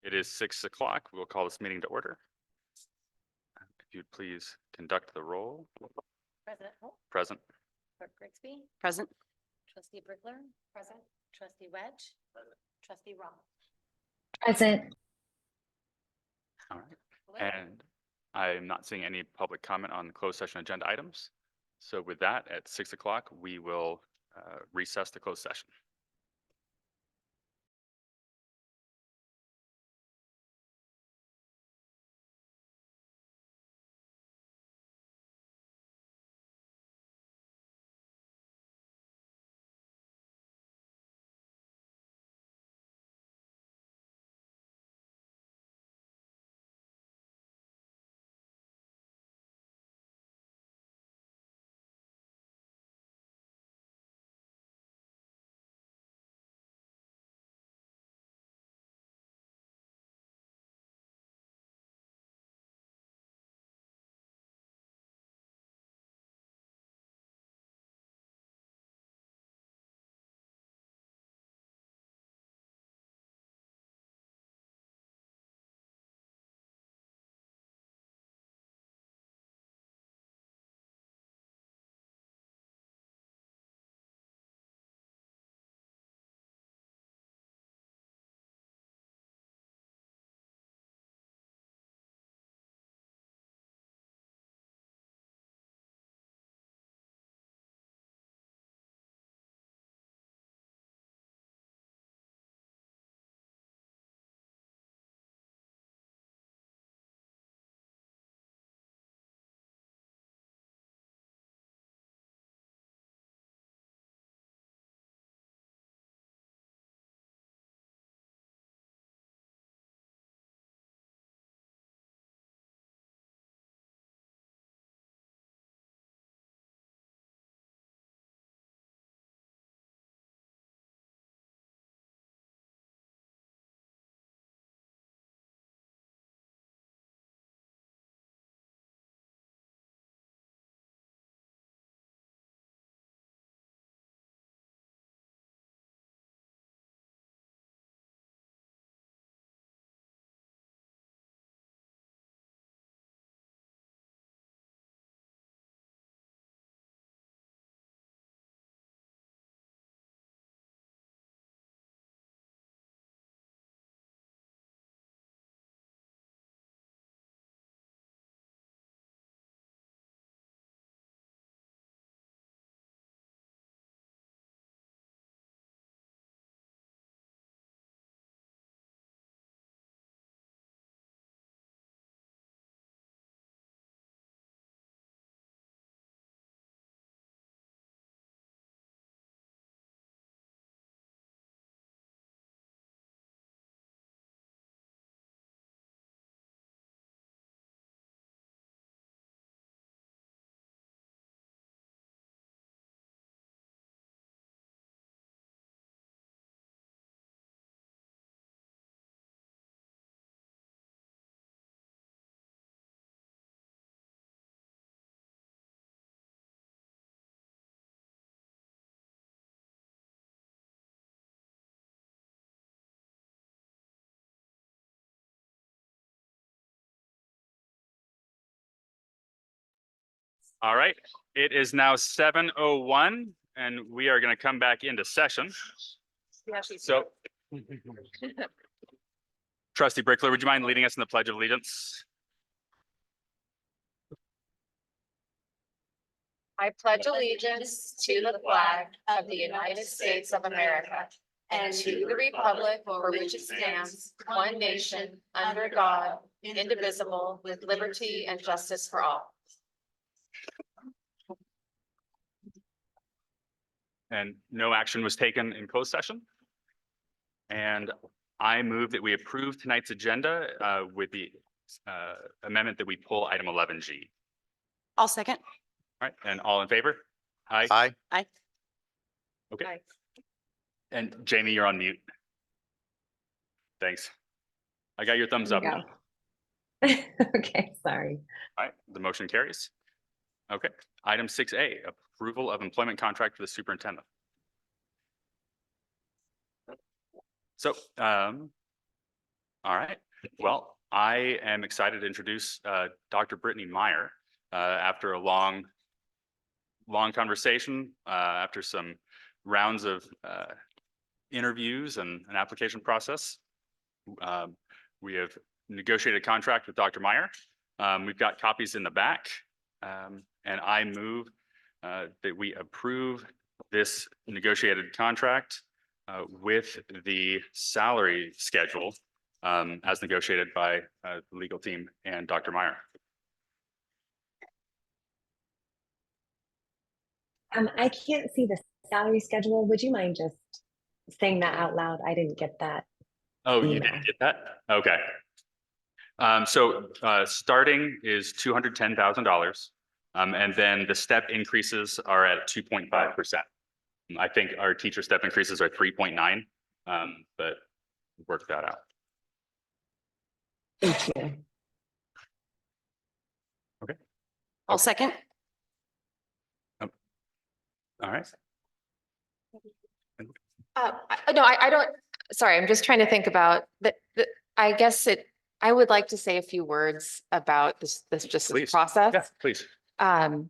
It is 6 o'clock. We'll call this meeting to order. If you'd please conduct the roll. President Holt, Present. Clerk Grigsby, Present. Trustee Brickler, present, Trustee Wedge, Trustee Ross. Present. All right. And I'm not seeing any public comment on closed session agenda items. So with that, at 6 o'clock, we will recess the closed session. All right. It is now 7:01 and we are going to come back into session. So Trustee Brickler, would you mind leading us in the Pledge of Allegiance? I pledge allegiance to the flag of the United States of America and to the republic for which it stands, one nation, under God, indivisible, with liberty and justice for all. And no action was taken in closed session. And I move that we approve tonight's agenda with the amendment that we pull item 11G. I'll second. All right, and all in favor? Aye. Aye. Aye. Okay. Aye. And Jamie, you're on mute. Thanks. I got your thumbs up. There All you go. Okay, sorry. right, the motion carries. Okay, item 6A, approval of employment contract for the superintendent. So All right. Well, I am excited to introduce Dr. Brittany Meyer. After a long conversation, after some rounds of interviews and an application process, we have negotiated a contract with Dr. Meyer. We've got copies in the back, and I move that we approve this negotiated contract with the salary schedule as negotiated by the legal team and Dr. Meyer. I can't see the salary schedule. Would you mind just saying that out loud? I didn't get that. Oh, you email. didn't get that? Okay. So starting is $210,000. And then the step increases are at 2.5%. I think our teacher step increases are 3.9, but work that out. Thank you. I'll second. All right. No, I don't, sorry, I'm just trying to think about I guess I would like to say a few words about this Please. process. Yeah, please. I'm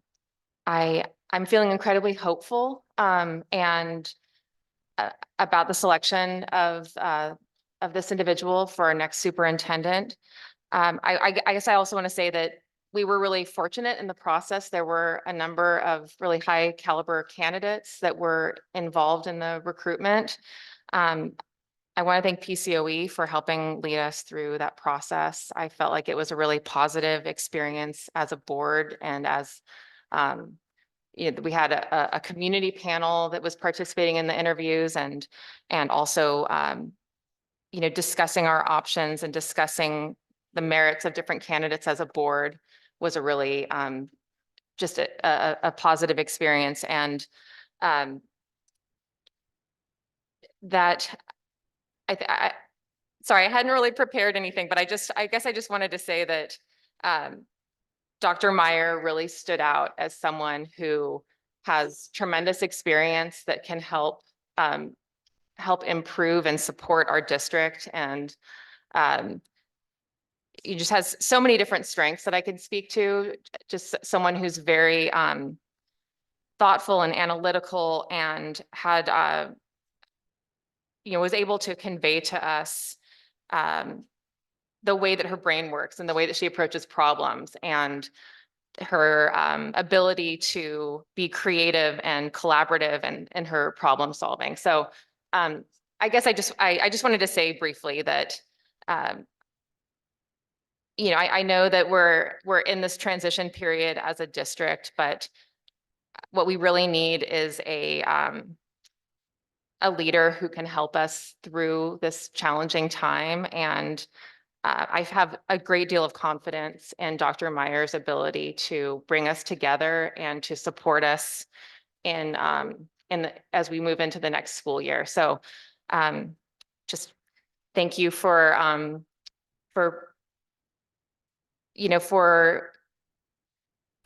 feeling incredibly hopeful, and about the selection of this individual for our next superintendent. I guess I also want to say that we were really fortunate in the process. There were a number of really high caliber candidates that were involved in the recruitment. I want to thank PCOE for helping lead us through that process. I felt like it was a really positive experience as a board, and as we had a community panel that was participating in the interviews, and also discussing our options and discussing the merits of different candidates as a board was a really just a positive experience. And that sorry, I hadn't really prepared anything, but I guess I just wanted to say that Dr. Meyer really stood out as someone who has tremendous experience that can help improve and support our district. And he just has so many different strengths that I can speak to. Just someone who's very thoughtful and analytical, and had was able to convey to us the way that her brain works and the way that she approaches problems, and her ability to be creative and collaborative in her problem solving. So I guess I just wanted to say briefly that I know that we're in this transition period as a district, but what we really need is a leader who can help us through this challenging time. And I have a great deal of confidence in Dr. Meyer's ability to bring us together and to support us as we move into the next school year. So just thank you for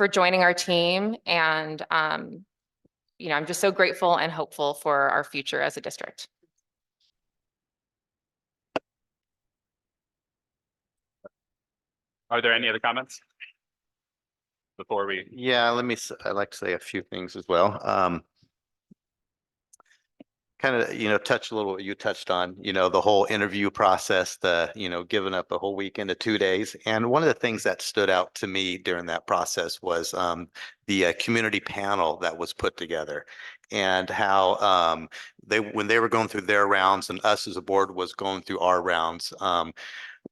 joining our team. And I'm just so grateful and hopeful for our future as a district. Are there any other comments before we? Yeah, I'd like to say a few things as well. Kind of, touch a little what you touched on, the whole interview process, giving up a whole weekend to 2 days. And one of the things that stood out to me during that process was the community panel that was put together, and how when they were going through their rounds and us as a board was going through our rounds,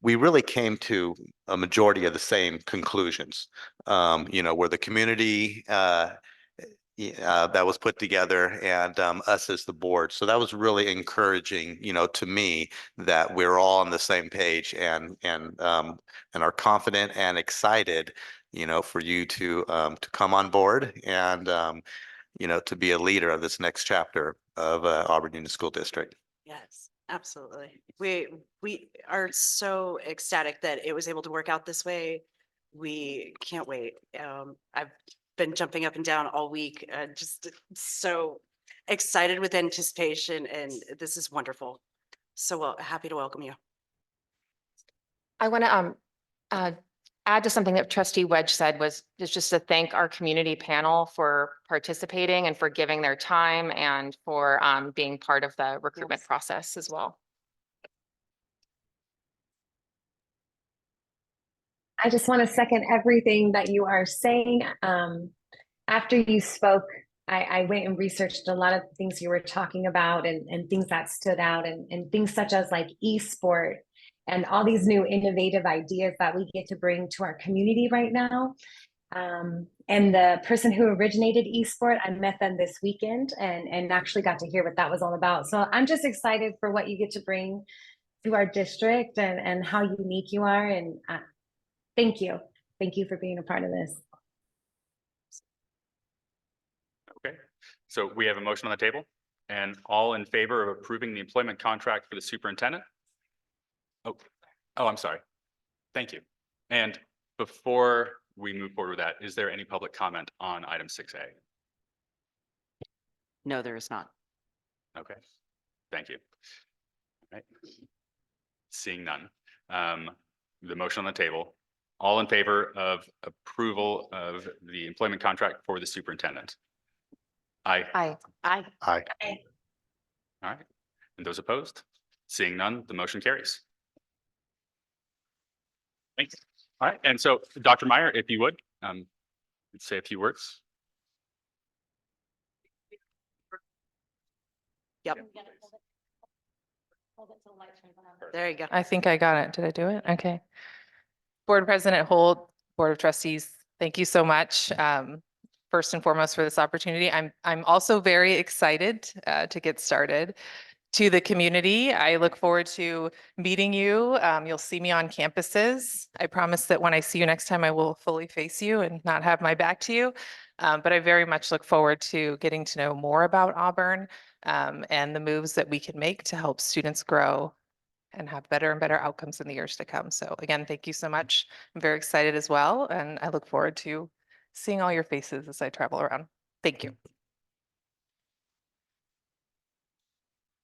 we really came to a majority of the same conclusions, where the community that was put together, and us as the board. So that was really encouraging, to me, that we're all on the same page, and are confident and excited, for you to come on board, and to be a leader of this next chapter of Auburn Union School District. Yes, absolutely. We are so ecstatic that it was able to work out this way. We can't wait. I've been jumping up and down all week, just so excited with anticipation, and this is wonderful. So happy to welcome you. I want to add to something that trustee Wedge said is just to thank our community panel for participating and for giving their time and for being part of the recruitment Yes. process as well. I just want to second everything that you are saying. After you spoke, I went and researched a lot of things you were talking about and things that stood out and things such as like e-sport and all these new innovative ideas that we get to bring to our community right now. And the person who originated eSport, I met them this weekend and actually got to hear what that was all about. So I'm just excited for what you get to bring to our district and how unique you are. And thank you. Thank you for being a part of this. Okay, so we have a motion on the table and all in favor of approving the employment contract for the superintendent? Oh, I'm sorry. Thank you. And before we move forward with that, is there any public comment on item 6A? No, there is not. Okay, thank you. All right. Seeing none. The motion on the table, all in favor of approval of the employment contract for the superintendent? Aye. Aye. Aye. Aye. All right. And those opposed? Seeing none, the motion carries. Thanks. All right. And so, Dr. Meyer, if you would, say a few words. Yep. Hold it till the light turns on. There you go. I think I got it. Did I do it? Okay. Board President Holt, Board of Trustees, thank you so much. First and foremost for this opportunity. I'm also very excited to get started. To the community, I look forward to meeting you. You'll see me on campuses. I promise that when I see you next time, I will fully face you and not have my back to you. But I very much look forward to getting to know more about Auburn and the moves that we can make to help students grow and have better and better outcomes in the years to come. So again, thank you so much. I'm very excited as well, and I look forward to seeing all your faces as I travel around. Thank you.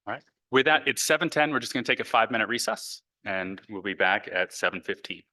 All right. With that, it's 7:10. We're just going to take a 5-minute recess and we'll be back at 7:15.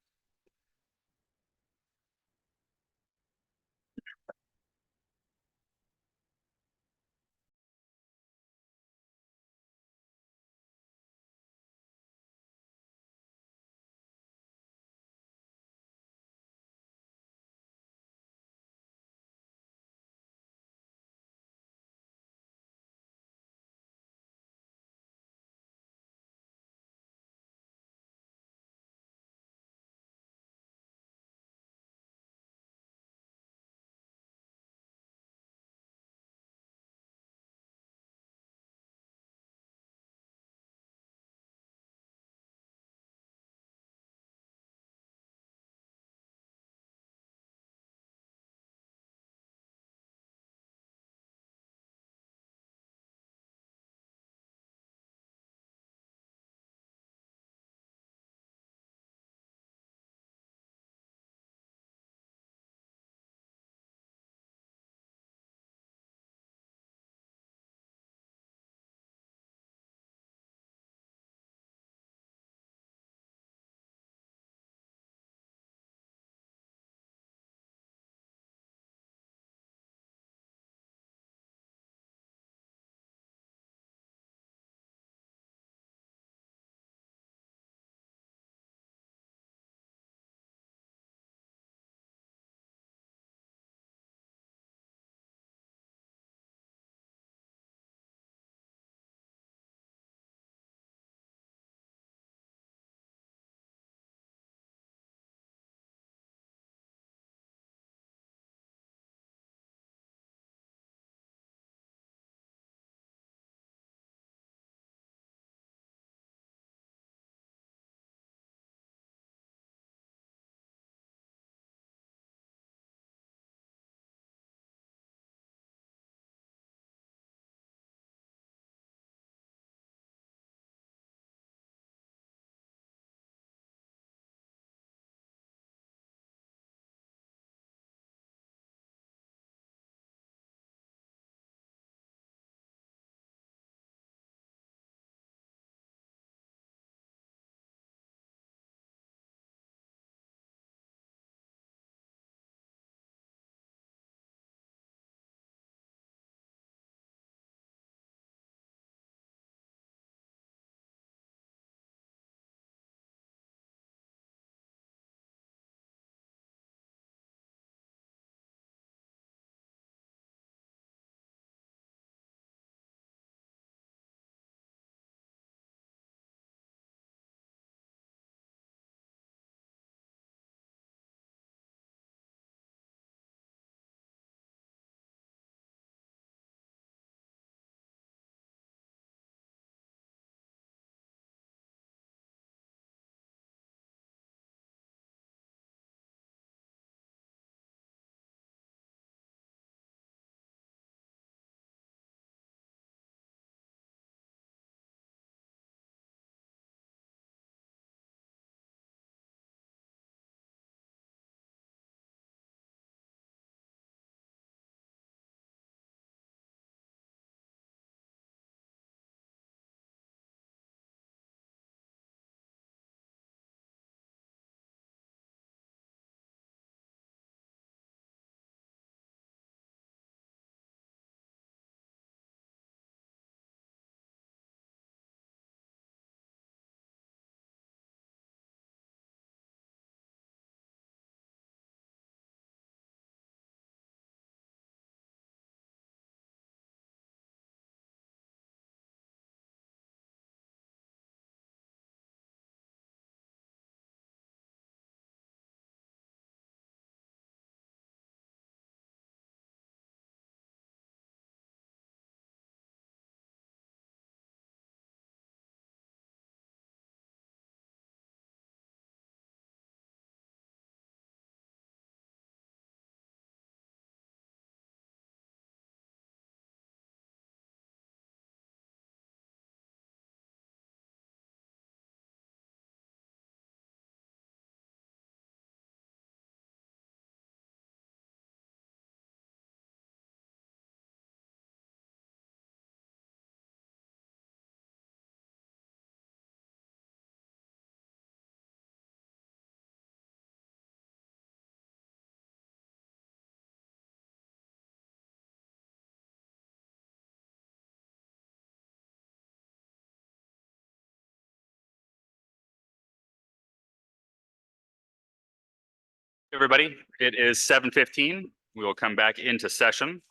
Everybody, it is 7:15. We will come back into session.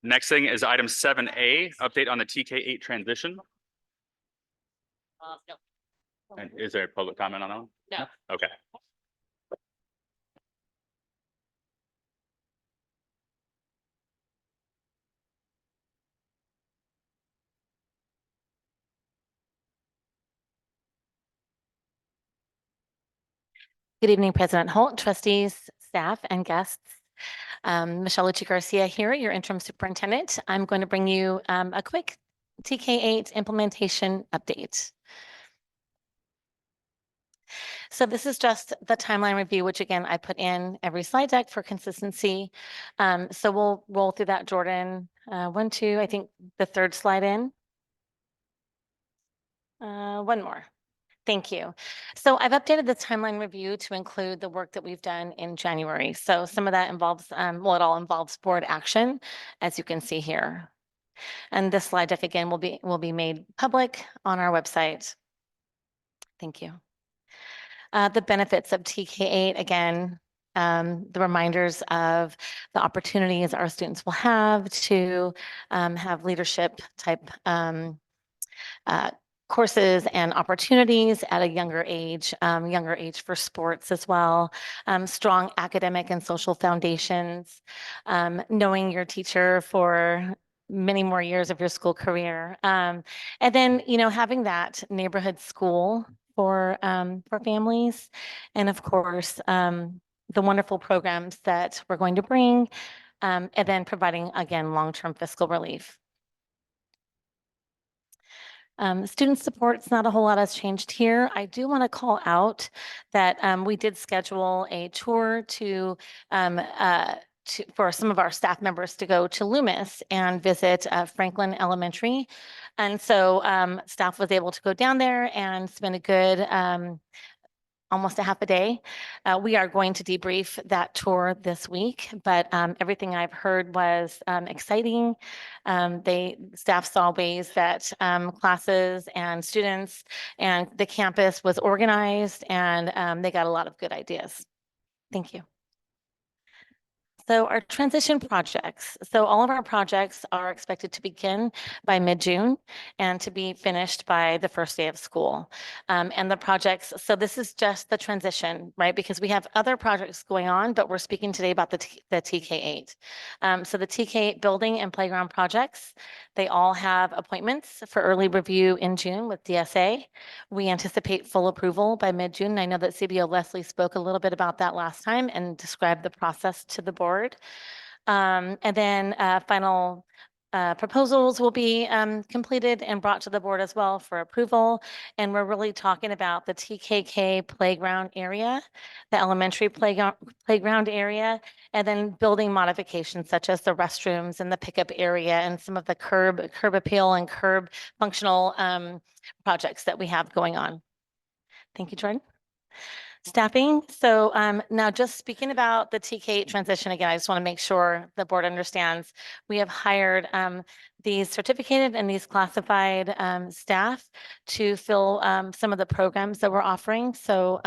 Next thing is item 7A, update on the TK8 transition. No. And is there public comment on that one? No. Okay. Good evening, President Holt, trustees, staff, and guests. Michelle Lucci Garcia here, your interim superintendent. I'm going to bring you a quick TK8 implementation update. So this is just the timeline review, which again, I put in every slide deck for consistency. So we'll roll through that, Jordan. 1, 2, I think the third slide in. One more. Thank you. So I've updated the timeline review to include the work that we've done in January. So some of that involves, well, it all involves board action, as you can see here. And this slide deck again will be made public on our website. Thank you. The benefits of TK8, again, the reminders of the opportunities our students will have to have leadership type courses and opportunities at a younger age for sports as well, strong academic and social foundations, knowing your teacher for many more years of your school career. And then, having that neighborhood school for families. And of course, the wonderful programs that we're going to bring, and then providing, again, long-term fiscal relief. Student support's not a whole lot has changed here. I do want to call out that we did schedule a tour for some of our staff members to go to Loomis and visit Franklin Elementary. And so staff was able to go down there and spend a good almost a half a day. We are going to debrief that tour this week, but everything I've heard was exciting. Staff saw ways that classes and students and the campus was organized, and they got a lot of good ideas. Thank you. So our transition projects. So all of our projects are expected to begin by mid-June and to be finished by the first day of school. And the projects, so this is just the transition, right? Because we have other projects going on, but we're speaking today about the TK8. So the TK8 building and playground projects, they all have appointments for early review in June with DSA. We anticipate full approval by mid-June. I know that CBO Leslie spoke a little bit about that last time and described the process to the board. And then final proposals will be completed and brought to the board as well for approval. And we're really talking about the TKK playground area, the elementary playground area, and then building modifications such as the restrooms and the pickup area and some of the curb appeal and curb functional projects that we have going on. Thank you, Jordan. Staffing. So now just speaking about the TK8 transition again, I just want to make sure the board understands we have hired these certificated and these classified staff to fill some of the programs that we're offering. So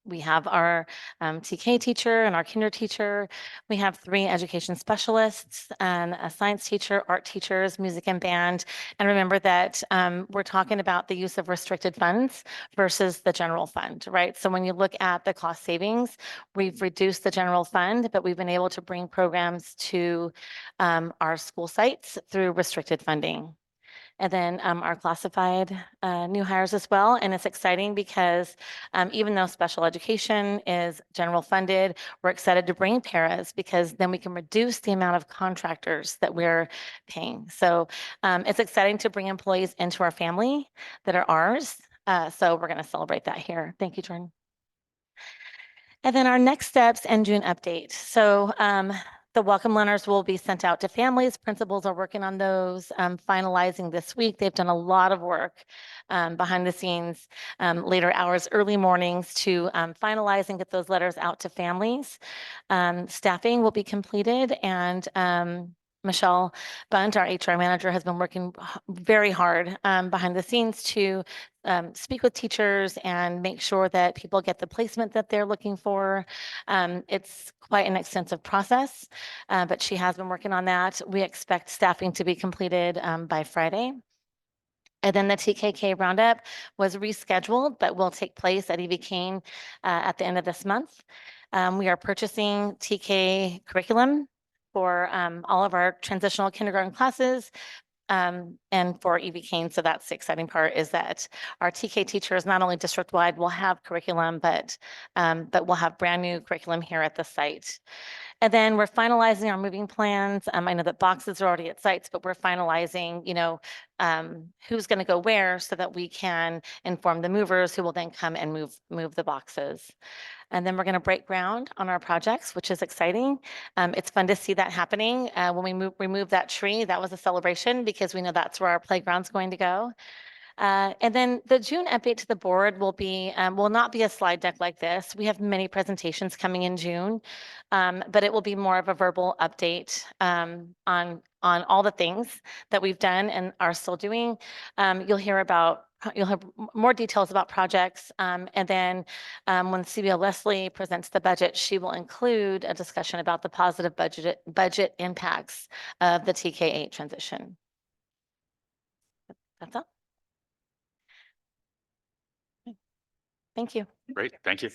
we have our TK teacher and our kinder teacher. We have 3 education specialists and a science teacher, art teachers, music and band. And remember that we're talking about the use of restricted funds versus the general fund, right? So when you look at the cost savings, we've reduced the general fund, but we've been able to bring programs to our school sites through restricted funding. And then our classified new hires as well. And it's exciting because even though special education is general funded, we're excited to bring paras because then we can reduce the amount of contractors that we're paying. So it's exciting to bring employees into our family that are ours. So we're going to celebrate that here. Thank you, Jordan. And then our next steps and June update. So the welcome letters will be sent out to families. Principals are working on those, finalizing this week. They've done a lot of work behind the scenes, later hours, early mornings to finalize and get those letters out to families. Staffing will be completed and Michelle Bunt, our HR manager, has been working very hard behind the scenes to speak with teachers and make sure that people get the placement that they're looking for. It's quite an extensive process, but she has been working on that. We expect staffing to be completed by Friday. And then the TKK roundup was rescheduled, but will take place at EV Kane at the end of this month. We are purchasing TK curriculum for all of our transitional kindergarten classes and for EV Kane. So that's the exciting part, is that our TK teachers, not only district-wide, will have curriculum, but we'll have brand new curriculum here at the site. And then we're finalizing our moving plans. I know that boxes are already at sites, but we're finalizing, who's going to go where so that we can inform the movers who will then come and move the boxes. And then we're going to break ground on our projects, which is exciting. It's fun to see that happening. When we remove that tree, that was a celebration because we know that's where our playground's going to go. And then the June update to the board will not be a slide deck like this. We have many presentations coming in June, but it will be more of a verbal update on all the things that we've done and are still doing. You'll have more details about projects. And then when CBO Leslie presents the budget, she will include a discussion about the positive budget impacts of the TK8 transition. That's all. Thank you. Great, thank you.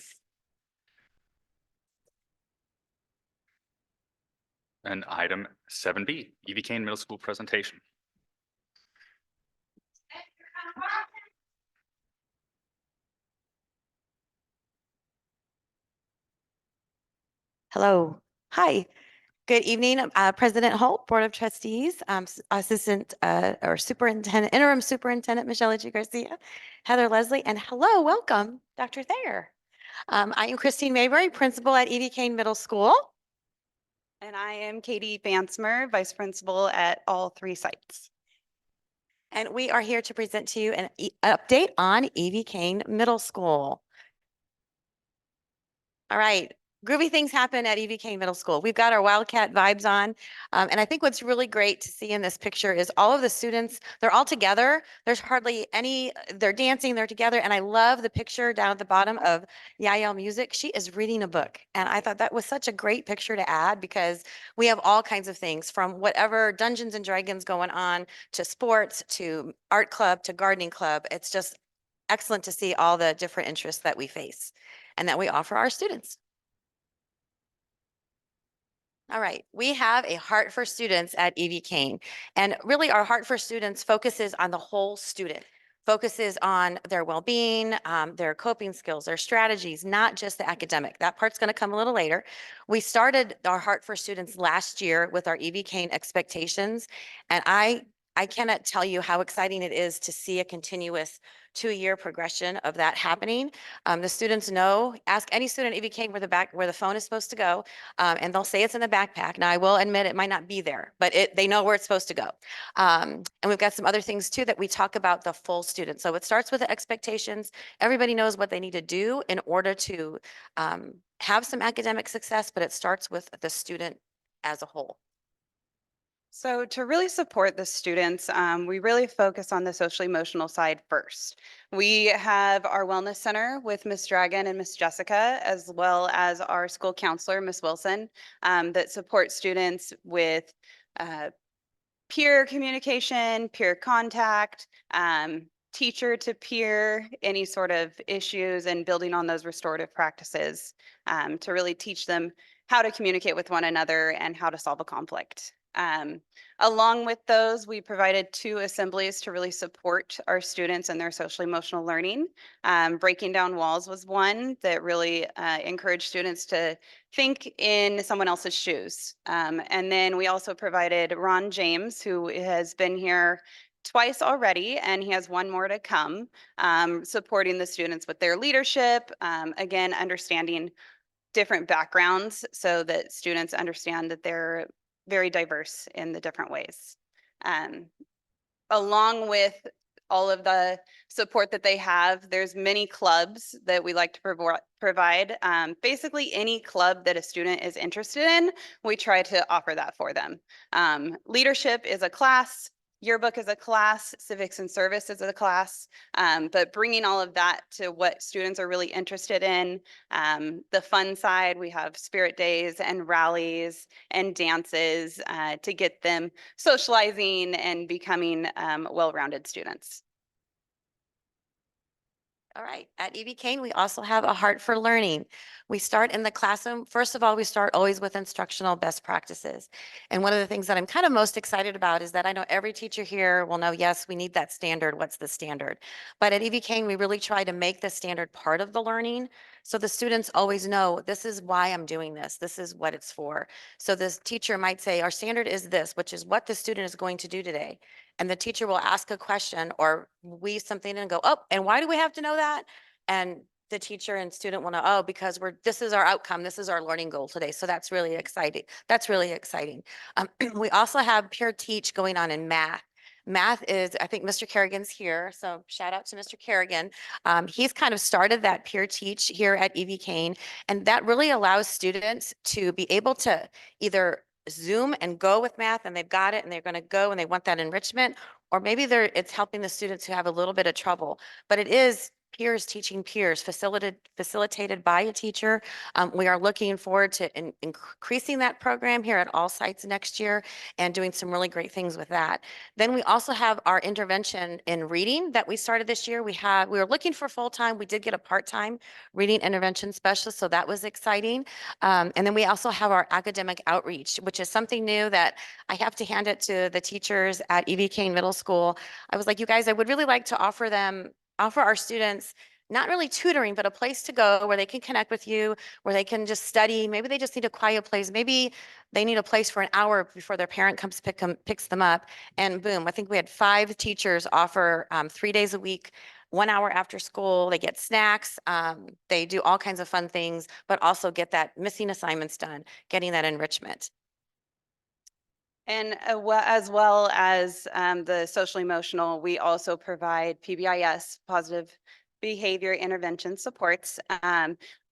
And item 7B, EV Kane Middle School presentation. Hello. Hi. Good evening, President Holt, Board of Trustees, Assistant or Superintendent, Interim Superintendent Michelle G. Garcia, Heather Leslie, and hello, welcome, Dr. Thayer. I am Christine Maybury, Principal at EV Kane Middle School. And I am Katie Bansmer, Vice Principal at all 3 sites. And we are here to present to you an update on EV Kane Middle School. All right. Groovy things happen at EV Kane Middle School. We've got our Wildcat vibes on. And I think what's really great to see in this picture is all of the students, they're all together. There's hardly any, they're dancing, they're together. And I love the picture down at the bottom of Yael Music. She is reading a book. And I thought that was such a great picture to add because we have all kinds of things from whatever Dungeons and Dragons going on to sports, to art club, to gardening club. It's just excellent to see all the different interests that we face and that we offer our students. All right, we have a Heart for Students at EV Kane. And really our Heart for Students focuses on the whole student, focuses on their well-being, their coping skills, their strategies, not just the academic. That part's gonna come a little later. We started our Heart for Students last year with our EV Kane expectations. And I cannot tell you how exciting it is to see a continuous 2-year progression of that happening. The students know, ask any student at EV Kane where the phone is supposed to go, and they'll say it's in the backpack. Now I will admit it might not be there, but they know where it's supposed to go. And we've got some other things too that we talk about the full student. So it starts with the expectations. Everybody knows what they need to do in order to have some academic success, but it starts with the student as a whole. So to really support the students, we really focus on the social emotional side first. We have our wellness center with Miss Dragon and Miss Jessica, as well as our school counselor, Miss Wilson, that support students with peer communication, peer contact, teacher to peer, any sort of issues, and building on those restorative practices to really teach them how to communicate with one another and how to solve a conflict. Along with those, we provided 2 assemblies to really support our students and their social emotional learning. Breaking down walls was one that really encouraged students to think in someone else's shoes. And then we also provided Ron James, who has been here twice already, and he has 1 more to come, supporting the students with their leadership, again, understanding different backgrounds so that students understand that they're very diverse in the different ways. Along with all of the support that they have. There's many clubs that we like to provide. Basically, any club that a student is interested in, we try to offer that for them. Leadership is a class. Yearbook is a class, civics and service is a class, but bringing all of that to what students are really interested in. The fun side, we have spirit days and rallies and dances to get them socializing and becoming well-rounded students. All right, at EV Kane, we also have a heart for learning. We start in the classroom. First of all, we start always with instructional best practices. And one of the things that I'm kind of most excited about is that I know every teacher here will know, yes, we need that standard. What's the standard? But at EV Kane, we really try to make the standard part of the learning. So the students always know, this is why I'm doing this. This is what it's for. So this teacher might say, our standard is this, which is what the student is going to do today. And the teacher will ask a question or weave something and go, oh, and why do we have to know that? And the teacher and student will know, oh, because this is our outcome. This is our learning goal today. So that's really exciting. That's really exciting. We also have peer teach going on in math. Math is, I think Mr. Kerrigan's here. So shout out to Mr. Kerrigan. He's kind of started that peer teach here at EV Kane. And that really allows students to be able to either Zoom and go with math and they've got it and they're going to go and they want that enrichment, or maybe it's helping the students who have a little bit of trouble, but it is peers teaching peers facilitated by a teacher. We are looking forward to increasing that program here at all sites next year and doing some really great things with that. Then we also have our intervention in reading that we started this year. We were looking for full-time. We did get a part-time reading intervention specialist, so that was exciting. And then we also have our academic outreach, which is something new that I have to hand it to the teachers at EV Kane Middle School. I was like, you guys, I would really like to offer our students not really tutoring, but a place to go where they can connect with you, where they can just study. Maybe they just need a quiet place. Maybe they need a place for an hour before their parent picks them up. And boom, I think we had 5 teachers offer 3 days a week, 1 hour after school. They get snacks. They do all kinds of fun things, but also get that missing assignments done, getting that enrichment. And as well as the social emotional, we also provide PBIS, positive behavior intervention supports.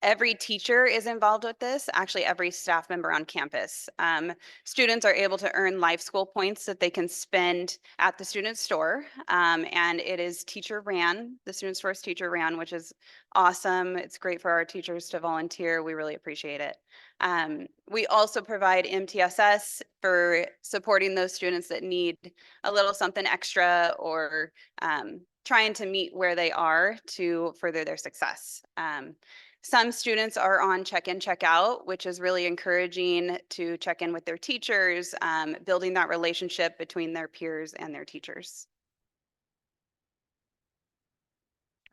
Every teacher is involved with this, actually every staff member on campus. Students are able to earn life school points that they can spend at the student store. And it is teacher ran, the student store is teacher ran, which is awesome. It's great for our teachers to volunteer. We really appreciate it. We also provide MTSS for supporting those students that need a little something extra or trying to meet where they are to further their success. Some students are on check-in, check-out, which is really encouraging to check in with their teachers, building that relationship between their peers and their teachers.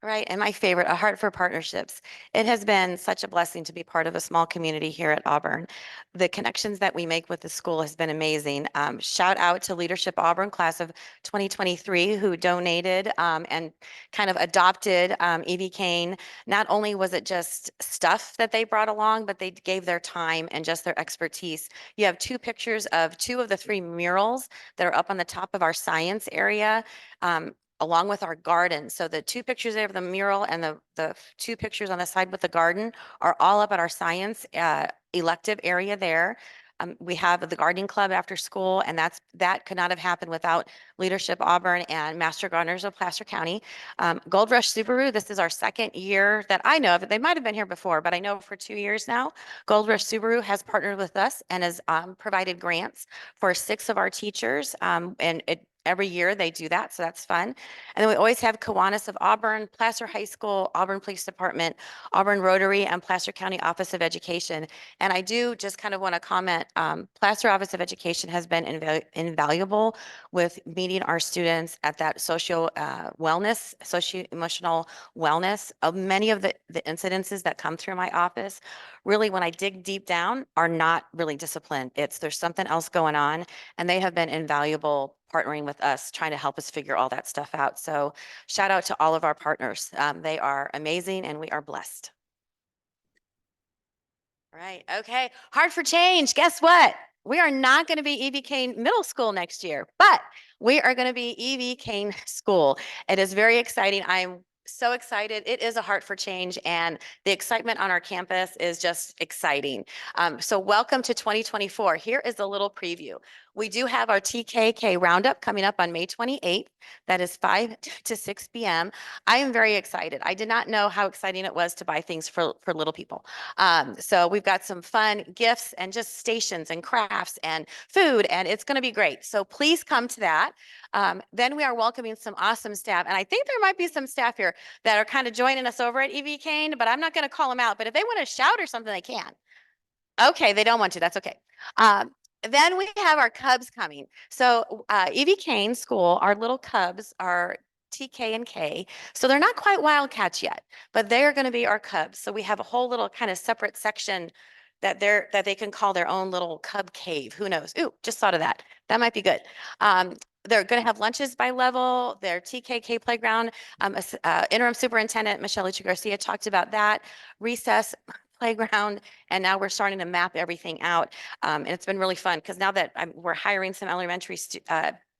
Right. And my favorite, a heart for partnerships. It has been such a blessing to be part of a small community here at Auburn. The connections that we make with the school has been amazing. Shout out to Leadership Auburn class of 2023 who donated and kind of adopted EV Kane. Not only was it just stuff that they brought along, but they gave their time and just their expertise. You have 2 pictures of 2 of the 3 murals that are up on the top of our science area. Along with our garden. So the 2 pictures there of the mural and the 2 pictures on the side with the garden are all up at our science elective area there. We have the gardening club after school, and that could not have happened without Leadership Auburn and Master Gardeners of Placer County. Gold Rush Subaru, this is our 2nd year that I know of. They might have been here before, but I know for 2 years now, Gold Rush Subaru has partnered with us and has provided grants for 6 of our teachers. Every year they do that, so that's fun. And then we always have Kiwanis of Auburn, Placer High School, Auburn Police Department, Auburn Rotary, and Placer County Office of Education. And I do just kind of want to comment, Placer Office of Education has been invaluable with meeting our students at that socio-emotional wellness. Many of the incidences that come through my office, really when I dig deep down, are not really disciplined. There's something else going on, and they have been invaluable partnering with us, trying to help us figure all that stuff out. So shout out to all of our partners. They are amazing and we are blessed. Right. Okay. Heart for change. Guess what? we are not going to be E.V. Kane Middle School next year, but we are going to be E.V. Kane School. It is very exciting. I'm so excited. It is a heart for change, and the excitement on our campus is just exciting. So welcome to 2024. Here is a little preview. We do have our TKK Roundup coming up on May 28th. That is 5 to 6 p.m. I am very excited. I did not know how exciting it was to buy things for little people. So we've got some fun gifts and just stations and crafts and food, and it's going to be great. So please come to that. Then we are welcoming some awesome staff. And I think there might be some staff here that are kind of joining us over at E.V. Kane, but I'm not going to call them out. But if they want to shout or something, they can. Okay, they don't want to. That's okay. Then we have our Cubs coming. So E.V. Kane School, our little Cubs are TK and K. So they're not quite Wildcats yet, but they are going to be our Cubs. So we have a whole little kind of separate section that they can call their own little Cub cave. Who knows? Ooh, just thought of that. That might be good. They're going to have lunches by level. Their TKK playground, interim superintendent Michelle Lucha Garcia talked about that. Recess playground, and now we're starting to map everything out. And it's been really fun because now that we're hiring some elementary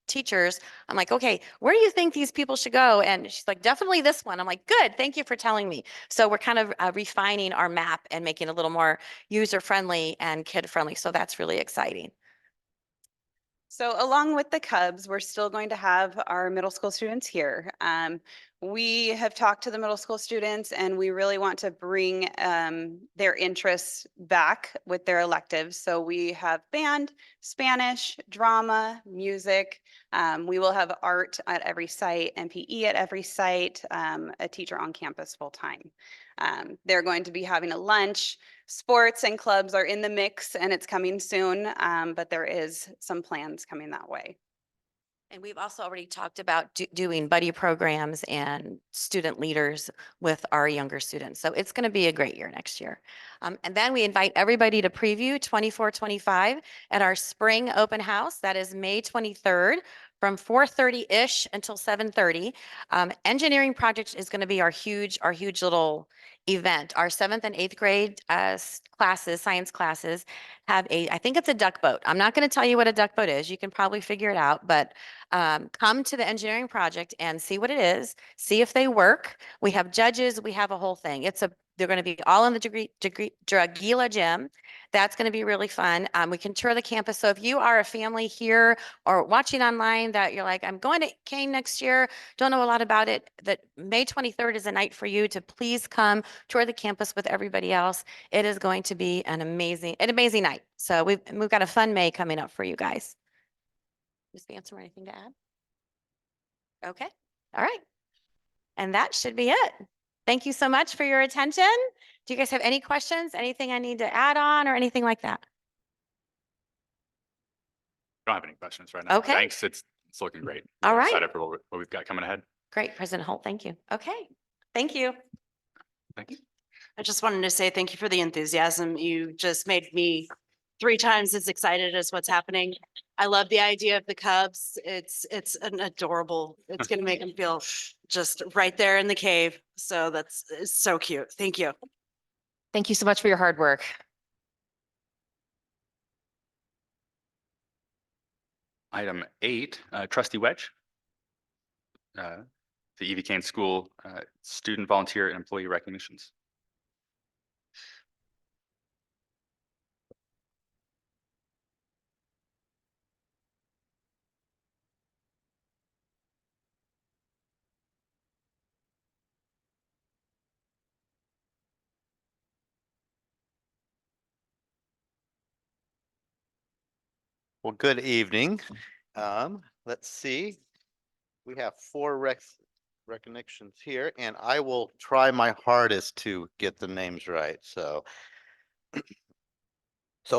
teachers, I'm like, okay, where do you think these people should go? And she's like, definitely this one. I'm like, good, thank you for telling me. So we're kind of refining our map and making it a little more user-friendly and kid-friendly. So that's really exciting. So along with the Cubs, we're still going to have our middle school students here. We have talked to the middle school students, and we really want to bring their interests back with their electives. So we have band, Spanish, drama, music. We will have art at every site and PE at every site, a teacher on campus full time. They're going to be having a lunch. Sports and clubs are in the mix, and it's coming soon, but there is some plans coming that way. And we've also already talked about doing buddy programs and student leaders with our younger students. So it's going to be a great year next year. And then we invite everybody to preview 24-25 at our spring open house. That is May 23rd from 4:30-ish until 7:30. Engineering project is going to be our huge little event. Our 7th and 8th grade classes, science classes, have I think it's a duck boat. I'm not going to tell you what a duck boat is. You can probably figure it out, but come to the engineering project and see what it is, see if they work. We have judges, we have a whole thing. They're going to be all in the Dragila gym. That's going to be really fun. We can tour the campus. So if you are a family here or watching online that you're like, I'm going to Kane next year, don't know a lot about it, that May 23rd is a night for you to please come tour the campus with everybody else. It is going to be an amazing night. So we've got a fun May coming up for you guys. Ms. Bansom, anything to add? Okay, all right. And that should be it. Thank you so much for your attention. Do you guys have any questions? Anything I need to add on or anything like that? Don't have any questions right now. Okay. Thanks. It's looking great. All I'm right. Excited for what we've got coming ahead. Great, President Holt, thank you. Okay, thank you. Thanks. I just wanted to say thank you for the enthusiasm. You just made me 3 times as excited as what's happening. I love the idea of the Cubs. It's an adorable, it's going to make them feel just right there in the cave. So it's so cute. Thank you. Thank you so much for your hard work. Item 8, trustee Wedge. The E.V. Kane School student, volunteer, and employee recognitions. Well, good evening. Let's see. We have 4 recognitions here, and I will try my hardest to get the names right. So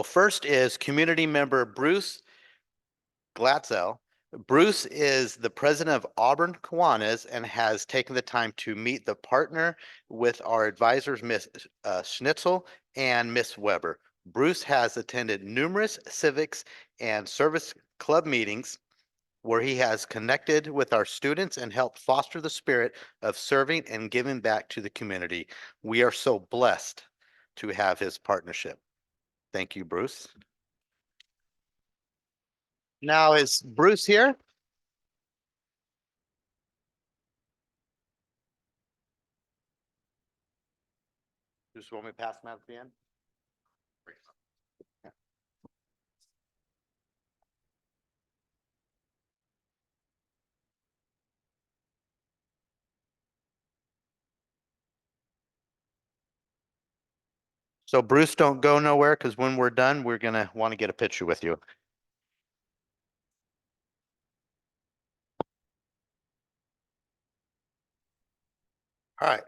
first is community member Bruce Glatzel. Bruce is the president of Auburn Kiwanis and has taken the time to meet the partner with our advisors, Miss Schnitzel and Miss Weber. Bruce has attended numerous civics and service club meetings where he has connected with our students and helped foster the spirit of serving and giving back to the community. We are so blessed to have his partnership. Thank you, Bruce. Now, is Bruce here? Just want me to pass him out at the end? So Bruce, don't go nowhere because when we're done, we're gonna want to get a picture with you. All right.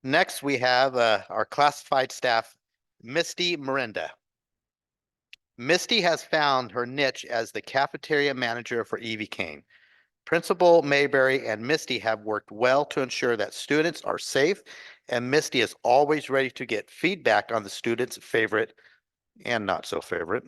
Next, we have our classified staff, Misty Miranda. Misty has found her niche as the cafeteria manager for EV Kane. Principal Mayberry and Misty have worked well to ensure that students are safe, and Misty is always ready to get feedback on the students' favorite and not so favorite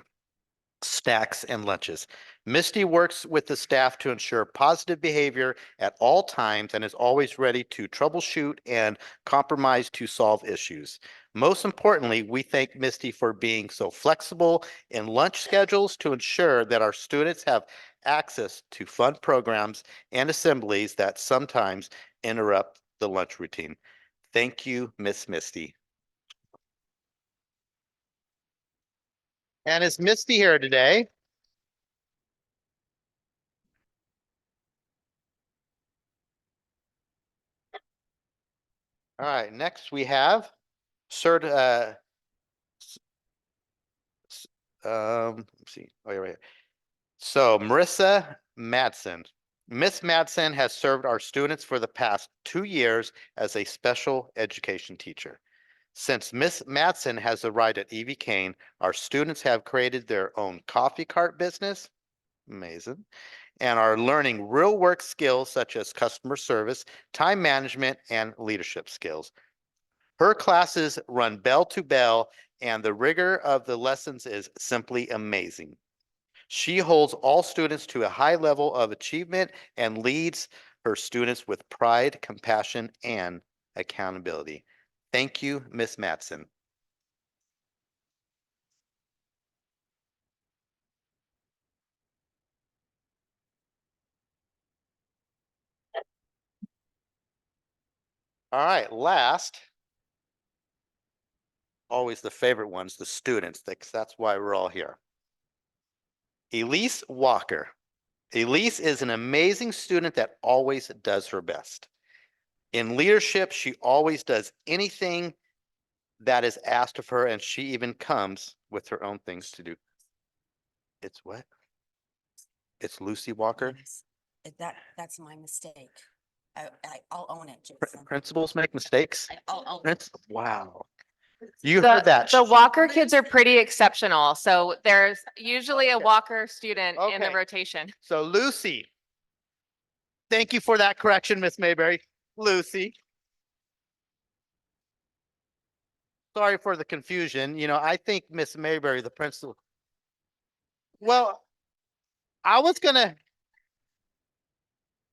snacks and lunches. Misty works with the staff to ensure positive behavior at all times and is always ready to troubleshoot and compromise to solve issues. Most importantly, we thank Misty for being so flexible in lunch schedules to ensure that our students have access to fun programs and assemblies that sometimes interrupt the lunch routine. Thank you, Miss Misty. And is Misty here today? All right, next we have let's see. Oh, yeah, right here. So Marissa Madsen. Miss Madsen has served our students for the past 2 years as a special education teacher. Since Miss Madsen has arrived at EV Kane, our students have created their own coffee cart business. Amazing. And are learning real work skills such as customer service, time management, and leadership skills. Her classes run bell to bell, and the rigor of the lessons is simply amazing. She holds all students to a high level of achievement and leads her students with pride, compassion, and accountability. Thank you, Miss Madsen. All right, last, always the favorite ones, the students. That's why we're all here. Elise Walker. Elise is an amazing student that always does her best. In leadership, she always does anything that is asked of her, and she even comes with her own things to do. It's what? It's Lucy Walker. That's my mistake. I'll own it. Principals make mistakes. I'll own Wow. You heard that. The Walker kids are pretty exceptional. So there's usually a Walker student in the Okay. rotation. So Lucy. Thank you for that correction, Miss Mayberry. Lucy. Sorry for the confusion. You know, I think Miss Mayberry, the principal. Well, I was gonna.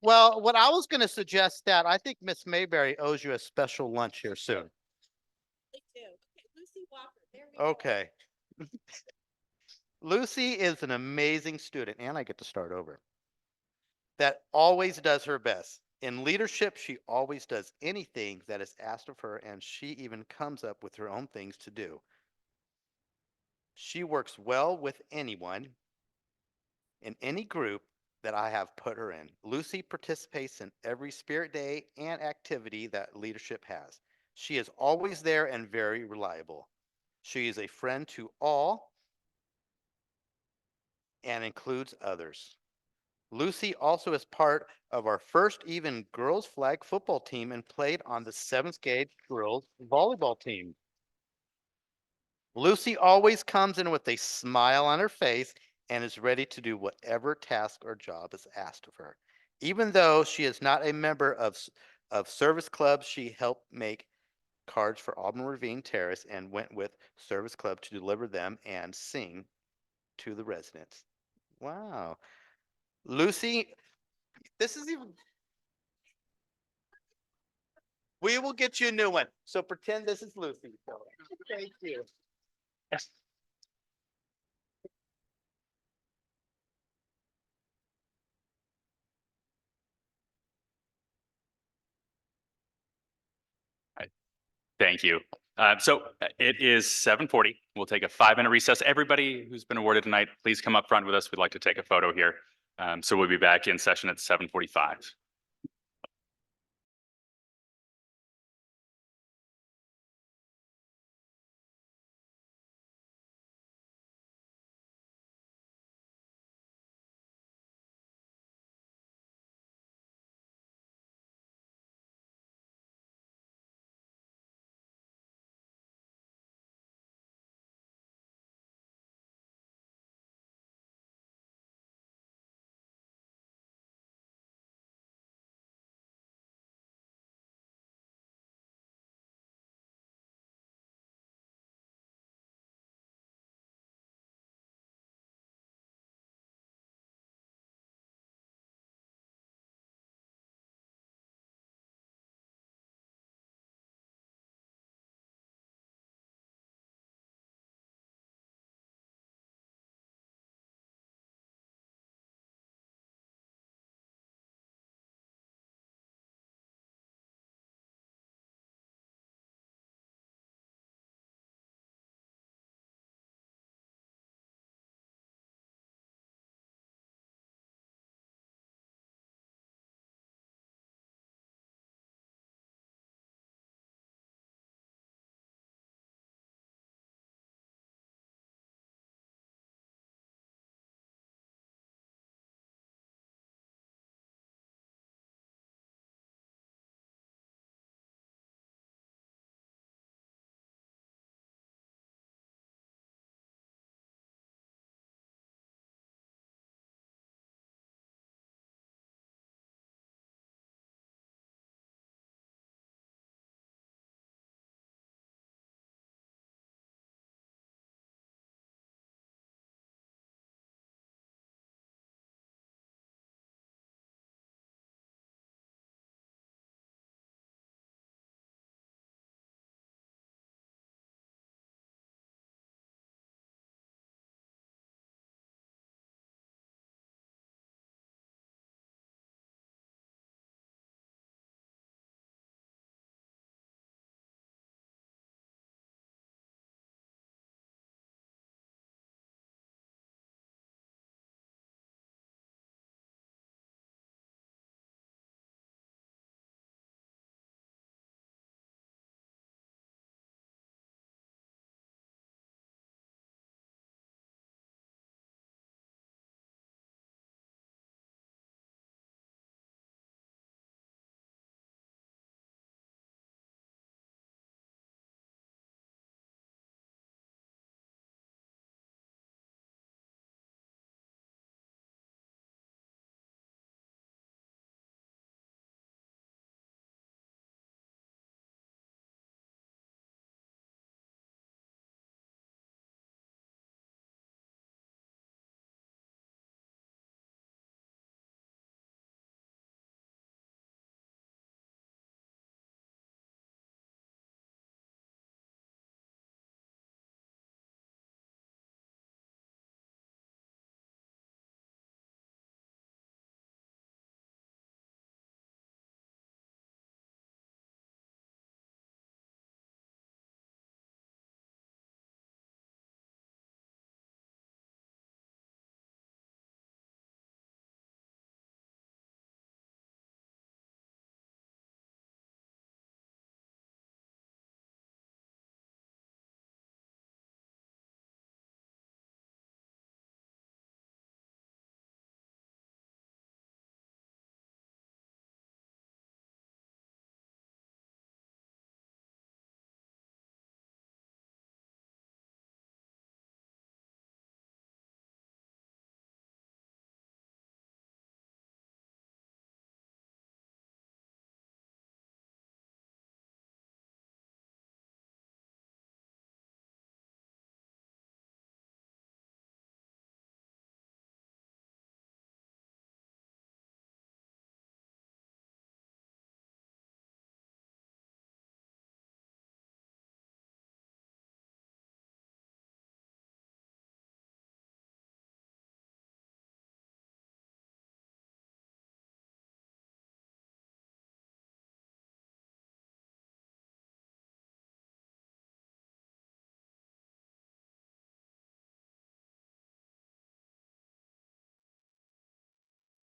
Well, what I was gonna suggest that I think Miss Mayberry owes you a special lunch here soon. Okay. Lucy is an amazing student, and I get to start over. That always does her best. In leadership, she always does anything that is asked of her, and she even comes up with her own things to do. She works well with anyone in any group that I have put her in. Lucy participates in every spirit day and activity that leadership has. She is always there and very reliable. She is a friend to all and includes others. Lucy also is part of our first even girls flag football team and played on the 7th grade girls volleyball team. Lucy always comes in with a smile on her face and is ready to do whatever task or job is asked of her. Even though she is not a member of service clubs, she helped make cards for Auburn Ravine Terrace and went with service club to deliver them and sing to the residents. Wow. Lucy, this is even. We will get you a new one. So pretend this is Lucy. Thank you. Thank you. It is 7:40. We'll take a 5-minute recess. Everybody who's been awarded tonight, please come up front with us. We'd like to take a photo here. So we'll be back in session at 7:45.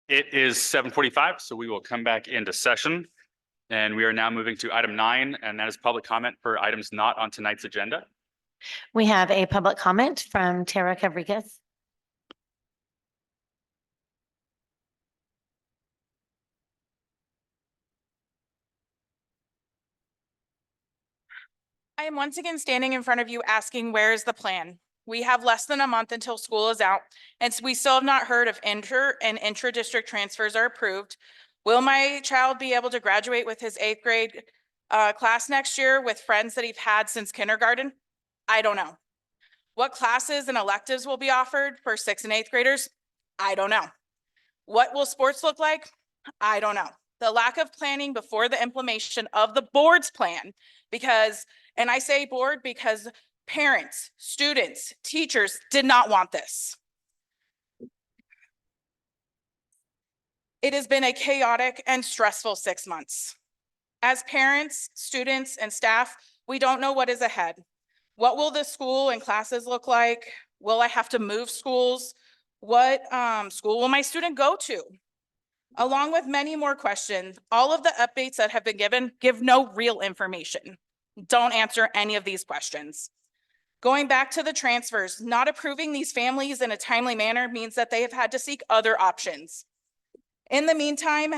It is 7:45, so we will come back into session. And we are now moving to item 9, and that is public comment for items not on tonight's agenda. We have a public comment from Tara Cabricas. I am once again standing in front of you asking, where is the plan? We have less than a month until school is out, and we still have not heard if inter and intra-district transfers are approved. Will my child be able to graduate with his 8th grade class next year with friends that he's had since kindergarten? I don't know. What classes and electives will be offered for 6th and 8th graders? I don't know. What will sports look like? I don't know. The lack of planning before the implementation of the board's plan, because, and I say board because parents, students, teachers did not want this. It has been a chaotic and stressful 6 months. As parents, students, and staff, we don't know what is ahead. What will the school and classes look like? Will I have to move schools? What school will my student go to? Along with many more questions, all of the updates that have been given give no real information. Don't answer any of these questions. Going back to the transfers, not approving these families in a timely manner means that they have had to seek other options. In the meantime,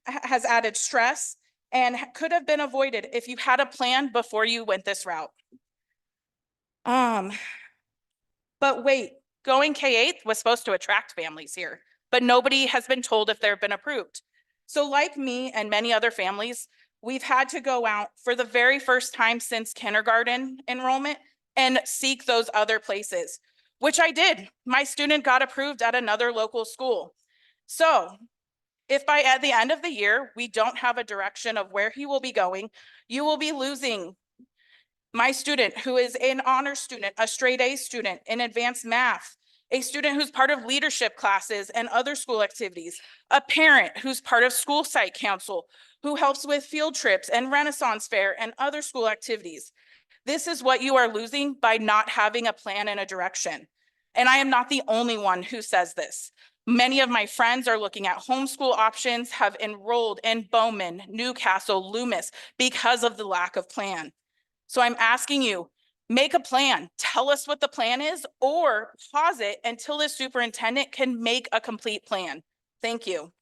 has added stress and could have been avoided if you had a plan before you went this route. But wait, going K-8 was supposed to attract families here, but nobody has been told if they've been approved. So like me and many other families, we've had to go out for the very first time since kindergarten enrollment and seek those other places, which I did. My student got approved at another local school. So if by at the end of the year, we don't have a direction of where he will be going, you will be losing my student who is an honor student, a straight A student in advanced math, a student who's part of leadership classes and other school activities, a parent who's part of school site council, who helps with field trips and Renaissance Fair and other school activities. This is what you are losing by not having a plan and a direction. And I am not the only one who says this. Many of my friends are looking at homeschool options, have enrolled in Bowman, Newcastle, Loomis because of the lack of plan. So I'm asking you, make a plan, tell us what the plan is, or pause it until the superintendent can make a complete plan. Thank you.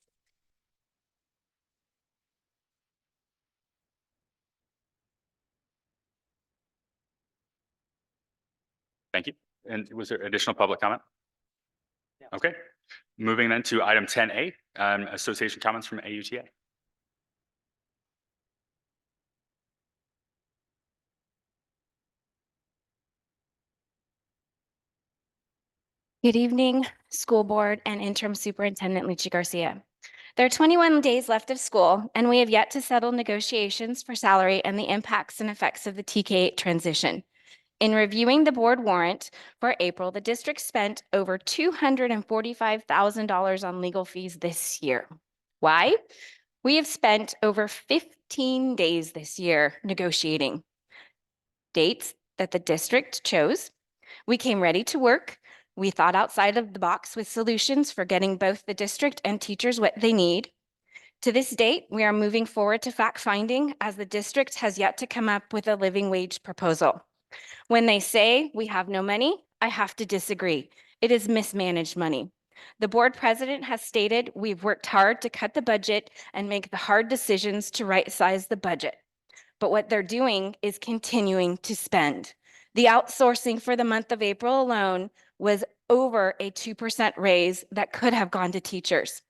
Thank you. And was there additional public comment? Okay, moving then to item 10A, association comments from AUTA. Good evening, school board and interim superintendent Lucia Garcia. There are 21 days left of school, and we have yet to settle negotiations for salary and the impacts and effects of the TK transition. In reviewing the board warrant for April, the district spent over $245,000 on legal fees this year. Why? We have spent over 15 days this year negotiating dates that the district chose. We came ready to work. We thought outside of the box with solutions for getting both the district and teachers what they need. To this date, we are moving forward to fact finding as the district has yet to come up with a living wage proposal. When they say we have no money, I have to disagree. It is mismanaged money. The board president has stated we've worked hard to cut the budget and make the hard decisions to right size the budget. But what they're doing is continuing to spend. The outsourcing for the month of April alone was over a 2% raise that could have gone to teachers.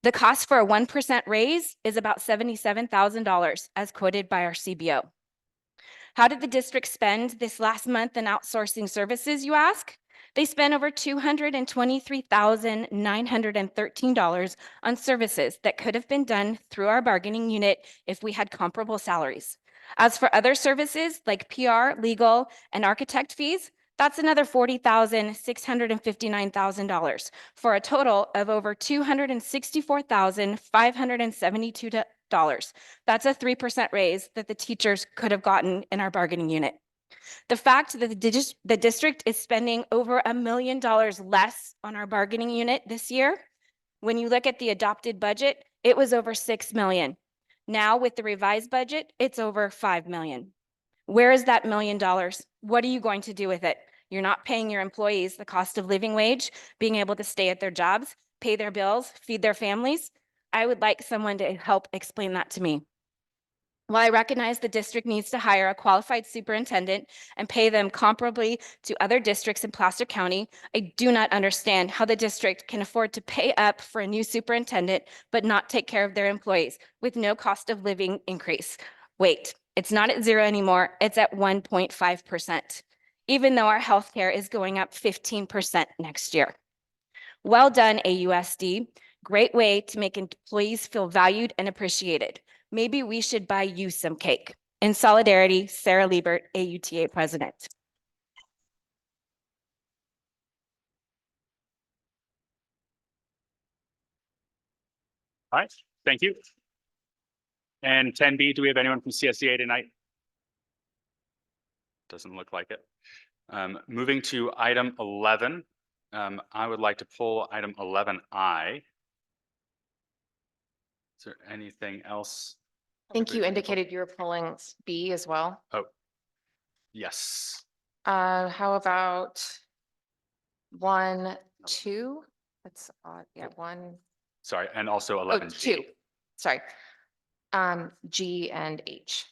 The cost for a 1% raise is about $77,000 as quoted by our CBO. How did the district spend this last month in outsourcing services, you ask? They spent over $223,913 on services that could have been done through our bargaining unit if we had comparable salaries. As for other services like PR, legal, and architect fees, that's another $40,659,000 for a total of over $264,572. That's a 3% raise that the teachers could have gotten in our bargaining unit. The fact that the district is spending over $1 million less on our bargaining unit this year When you look at the adopted budget, it was over 6 million. Now with the revised budget, it's over 5 million. Where is that $1 million? What are you going to do with it? You're not paying your employees the cost of living wage, being able to stay at their jobs, pay their bills, feed their families. I would like someone to help explain that to me. While I recognize the district needs to hire a qualified superintendent and pay them comparably to other districts in Placer County, I do not understand how the district can afford to pay up for a new superintendent but not take care of their employees with no cost of living increase. Wait, it's not at 0 anymore, it's at 1.5%, even though our healthcare is going up 15% next year. Well done, AUSD. Great way to make employees feel valued and appreciated. Maybe we should buy you some cake. In solidarity, Sarah Liebert, AUTA President. All right, thank you. And 10B, do we have anyone from CSEA tonight? Doesn't look like it. Moving to item 11, I would like to pull item 11I. Is there anything else? I think you indicated you were pulling B as well. Oh, yes. How about 1, 2? That's odd. Yeah, 1. Sorry, and also Oh, 11G. 2. Sorry. G and H.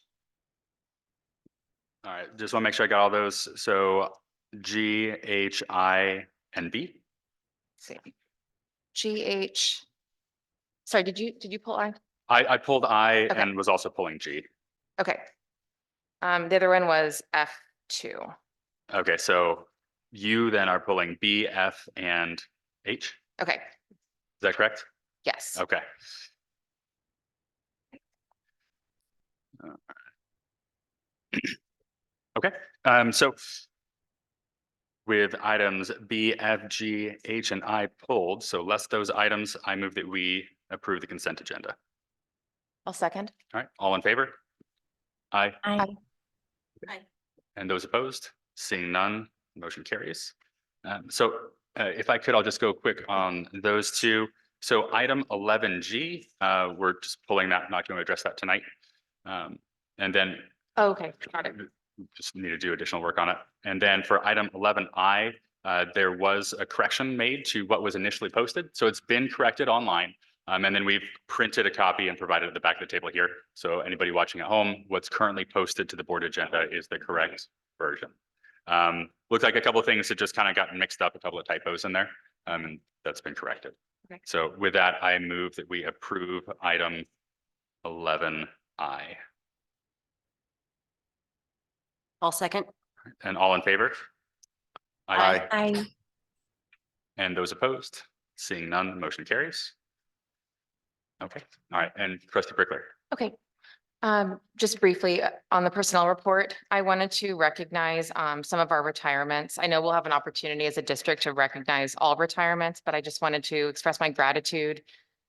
All right, just want to make sure I got all those. So G, H, I, and B. See. G, H. Sorry, did you pull I? I pulled I Okay. and was also pulling G. Okay. The other one was F2. Okay, so you then are pulling B, F, and H. Okay. Is that correct? Yes. Okay. Okay, so with items B, F, G, H, and I pulled, so less those items, I move that we approve the consent agenda. I'll second. All right, all in favor? Aye. Aye. And those opposed? Seeing none, motion carries. So if I could, I'll just go quick on those two. So item 11G, we're just pulling that, not going to address that tonight. And then Okay, got it. just need to do additional work on it. And then for item 11I, there was a correction made to what was initially posted. So it's been corrected online. And then we've printed a copy and provided at the back of the table here. So anybody watching at home, what's currently posted to the board agenda is the correct version. Looks like a couple of things that just kind of got mixed up, a couple of typos in there, and that's been corrected. Okay. So with that, I move that we approve item 11I. I'll second. And all in favor? Aye. Aye. And those opposed? Seeing none, the motion carries. Okay, all right, and trustee Brickler. Okay. Just briefly on the personnel report, I wanted to recognize some of our retirements. I know we'll have an opportunity as a district to recognize all retirements, but I just wanted to express my gratitude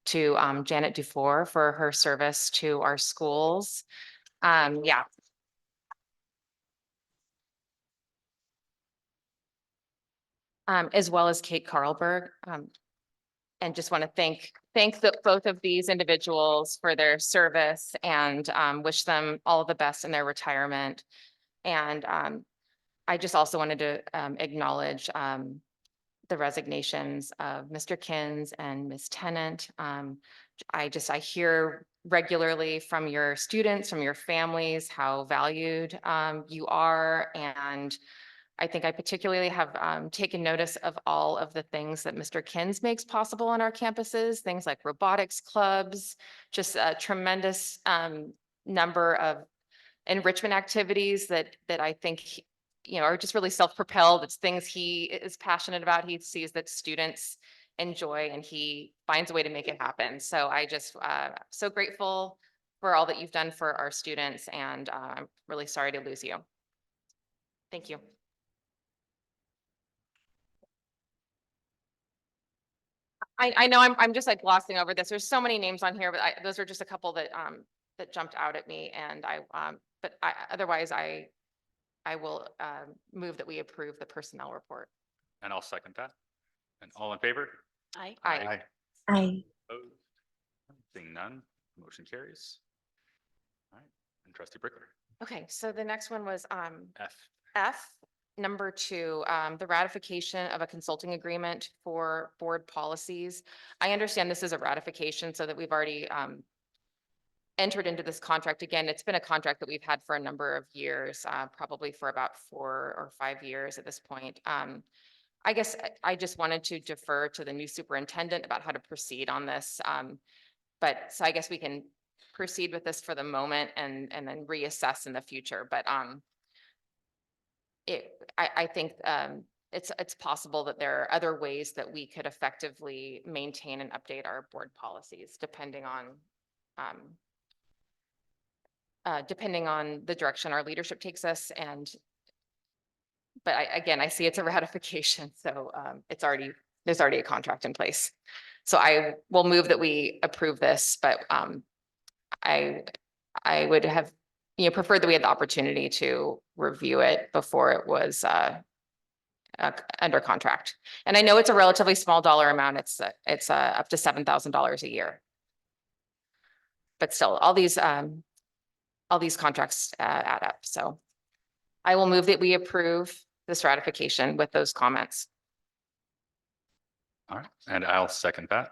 to Janet Dufour for her service to our schools. Yeah. As well as Kate Carlberg. And just want to thank both of these individuals for their service and wish them all the best in their retirement. And I just also wanted to acknowledge the resignations of Mr. Kins and Ms. Tennant. I hear regularly from your students, from your families, how valued you are. And I think I particularly have taken notice of all of the things that Mr. Kins makes possible on our campuses, things like robotics clubs, just a tremendous number of enrichment activities that I think, are just really self-propelled. It's things he is passionate about. He sees that students enjoy and he finds a way to make it happen. So I just so grateful for all that you've done for our students, and I'm really sorry to lose you. Thank you. I know I'm just glossing over this. There's so many names on here, but those are just a couple that that jumped out at me, and otherwise I will move that we approve the personnel report. And I'll second that. And all in favor? Aye. Aye. I, Opposed? Seeing none, motion carries. All right, and trustee Brickler, Okay, so the next one was F. F, number 2, the ratification of a consulting agreement for board policies. I understand this is a ratification so that we've already entered into this contract. Again, it's been a contract that we've had for a number of years, probably for about 4 or 5 years at this point. I guess I just wanted to defer to the new superintendent about how to proceed on this. But so I guess we can proceed with this for the moment and then reassess in the future. But I think it's possible that there are other ways that we could effectively maintain and update our board policies depending on the direction our leadership takes us. But again, I see it's a ratification, so there's already a contract in place. So I will move that we approve this, but I would have, preferred that we had the opportunity to review it before it was under contract. And I know it's a relatively small dollar amount. It's up to $7,000 a year. But still, all these contracts add up. So I will move that we approve this ratification with those comments. All right, and I'll second that.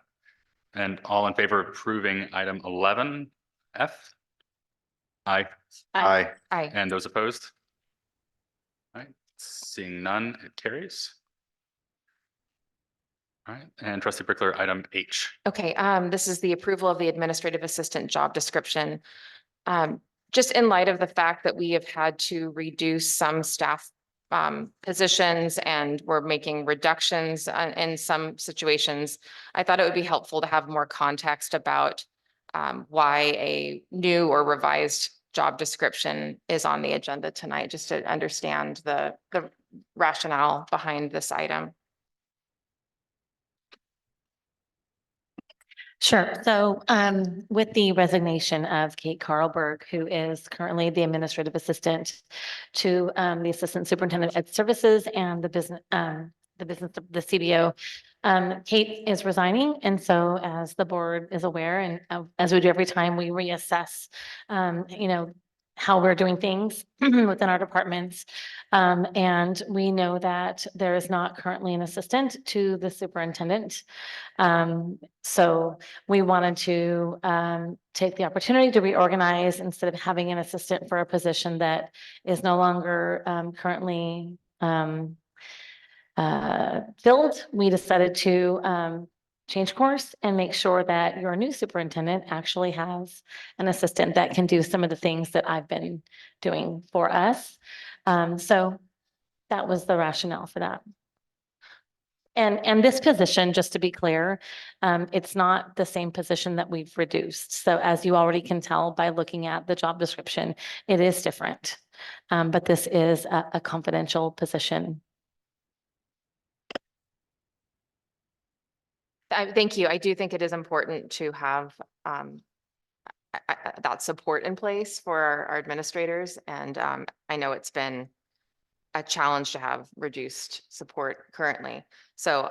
And all in favor of approving item 11F? Aye. Aye. Aye. And those opposed? All right, seeing none, it carries. All right, and trustee Brickler, item H. Okay, this is the approval of the administrative assistant job description. Just in light of the fact that we have had to reduce some staff positions and we're making reductions in some situations, I thought it would be helpful to have more context about why a new or revised job description is on the agenda tonight, just to understand the rationale behind this item. Sure. So with the resignation of Kate Carlberg, who is currently the administrative assistant to the Assistant Superintendent of Ed Services and the CBO, Kate is resigning. And so as the board is aware, and as we do every time we reassess, how we're doing things within our departments. And we know that there is not currently an assistant to the superintendent. So we wanted to take the opportunity to reorganize instead of having an assistant for a position that is no longer currently filled. We decided to change course and make sure that your new superintendent actually has an assistant that can do some of the things that I've been doing for us. So that was the rationale for that. And this position, just to be clear, it's not the same position that we've reduced. So as you already can tell by looking at the job description, it is different. But this is a confidential position. Thank you. I do think it is important to have that support in place for our administrators. And I know it's been a challenge to have reduced support currently. So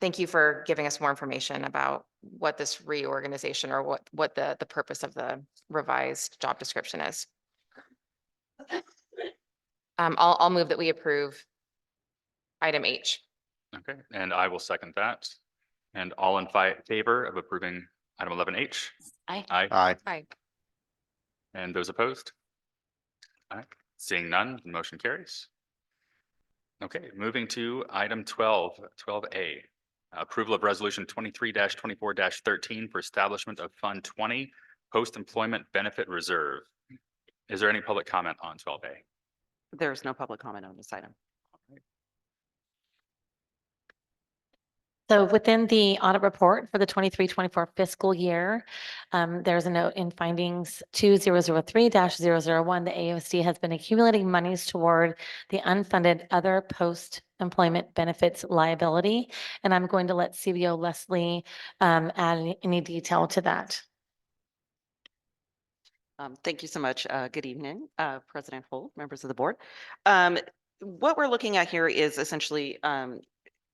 thank you for giving us more information about what this reorganization or what the purpose of the revised job description is. I'll move that we approve item H. Okay, and I will second that. And all in favor of approving item 11H? Aye. Aye. Aye. Aye. And those opposed? All right, seeing none, the motion carries. Okay, moving to item 12A. Approval of resolution 23-24-13 for establishment of Fund 20 Post-Employment Benefit Reserve. Is there any public comment on 12A? There's no public comment on this item. So within the audit report for the 23-24 fiscal year, there's a note in findings 2003-001, the AUSD has been accumulating monies toward the unfunded other post-employment benefits liability. And I'm going to let CBO Leslie add any detail to that. Thank you so much. Good evening, President Holt, members of the board. What we're looking at here is essentially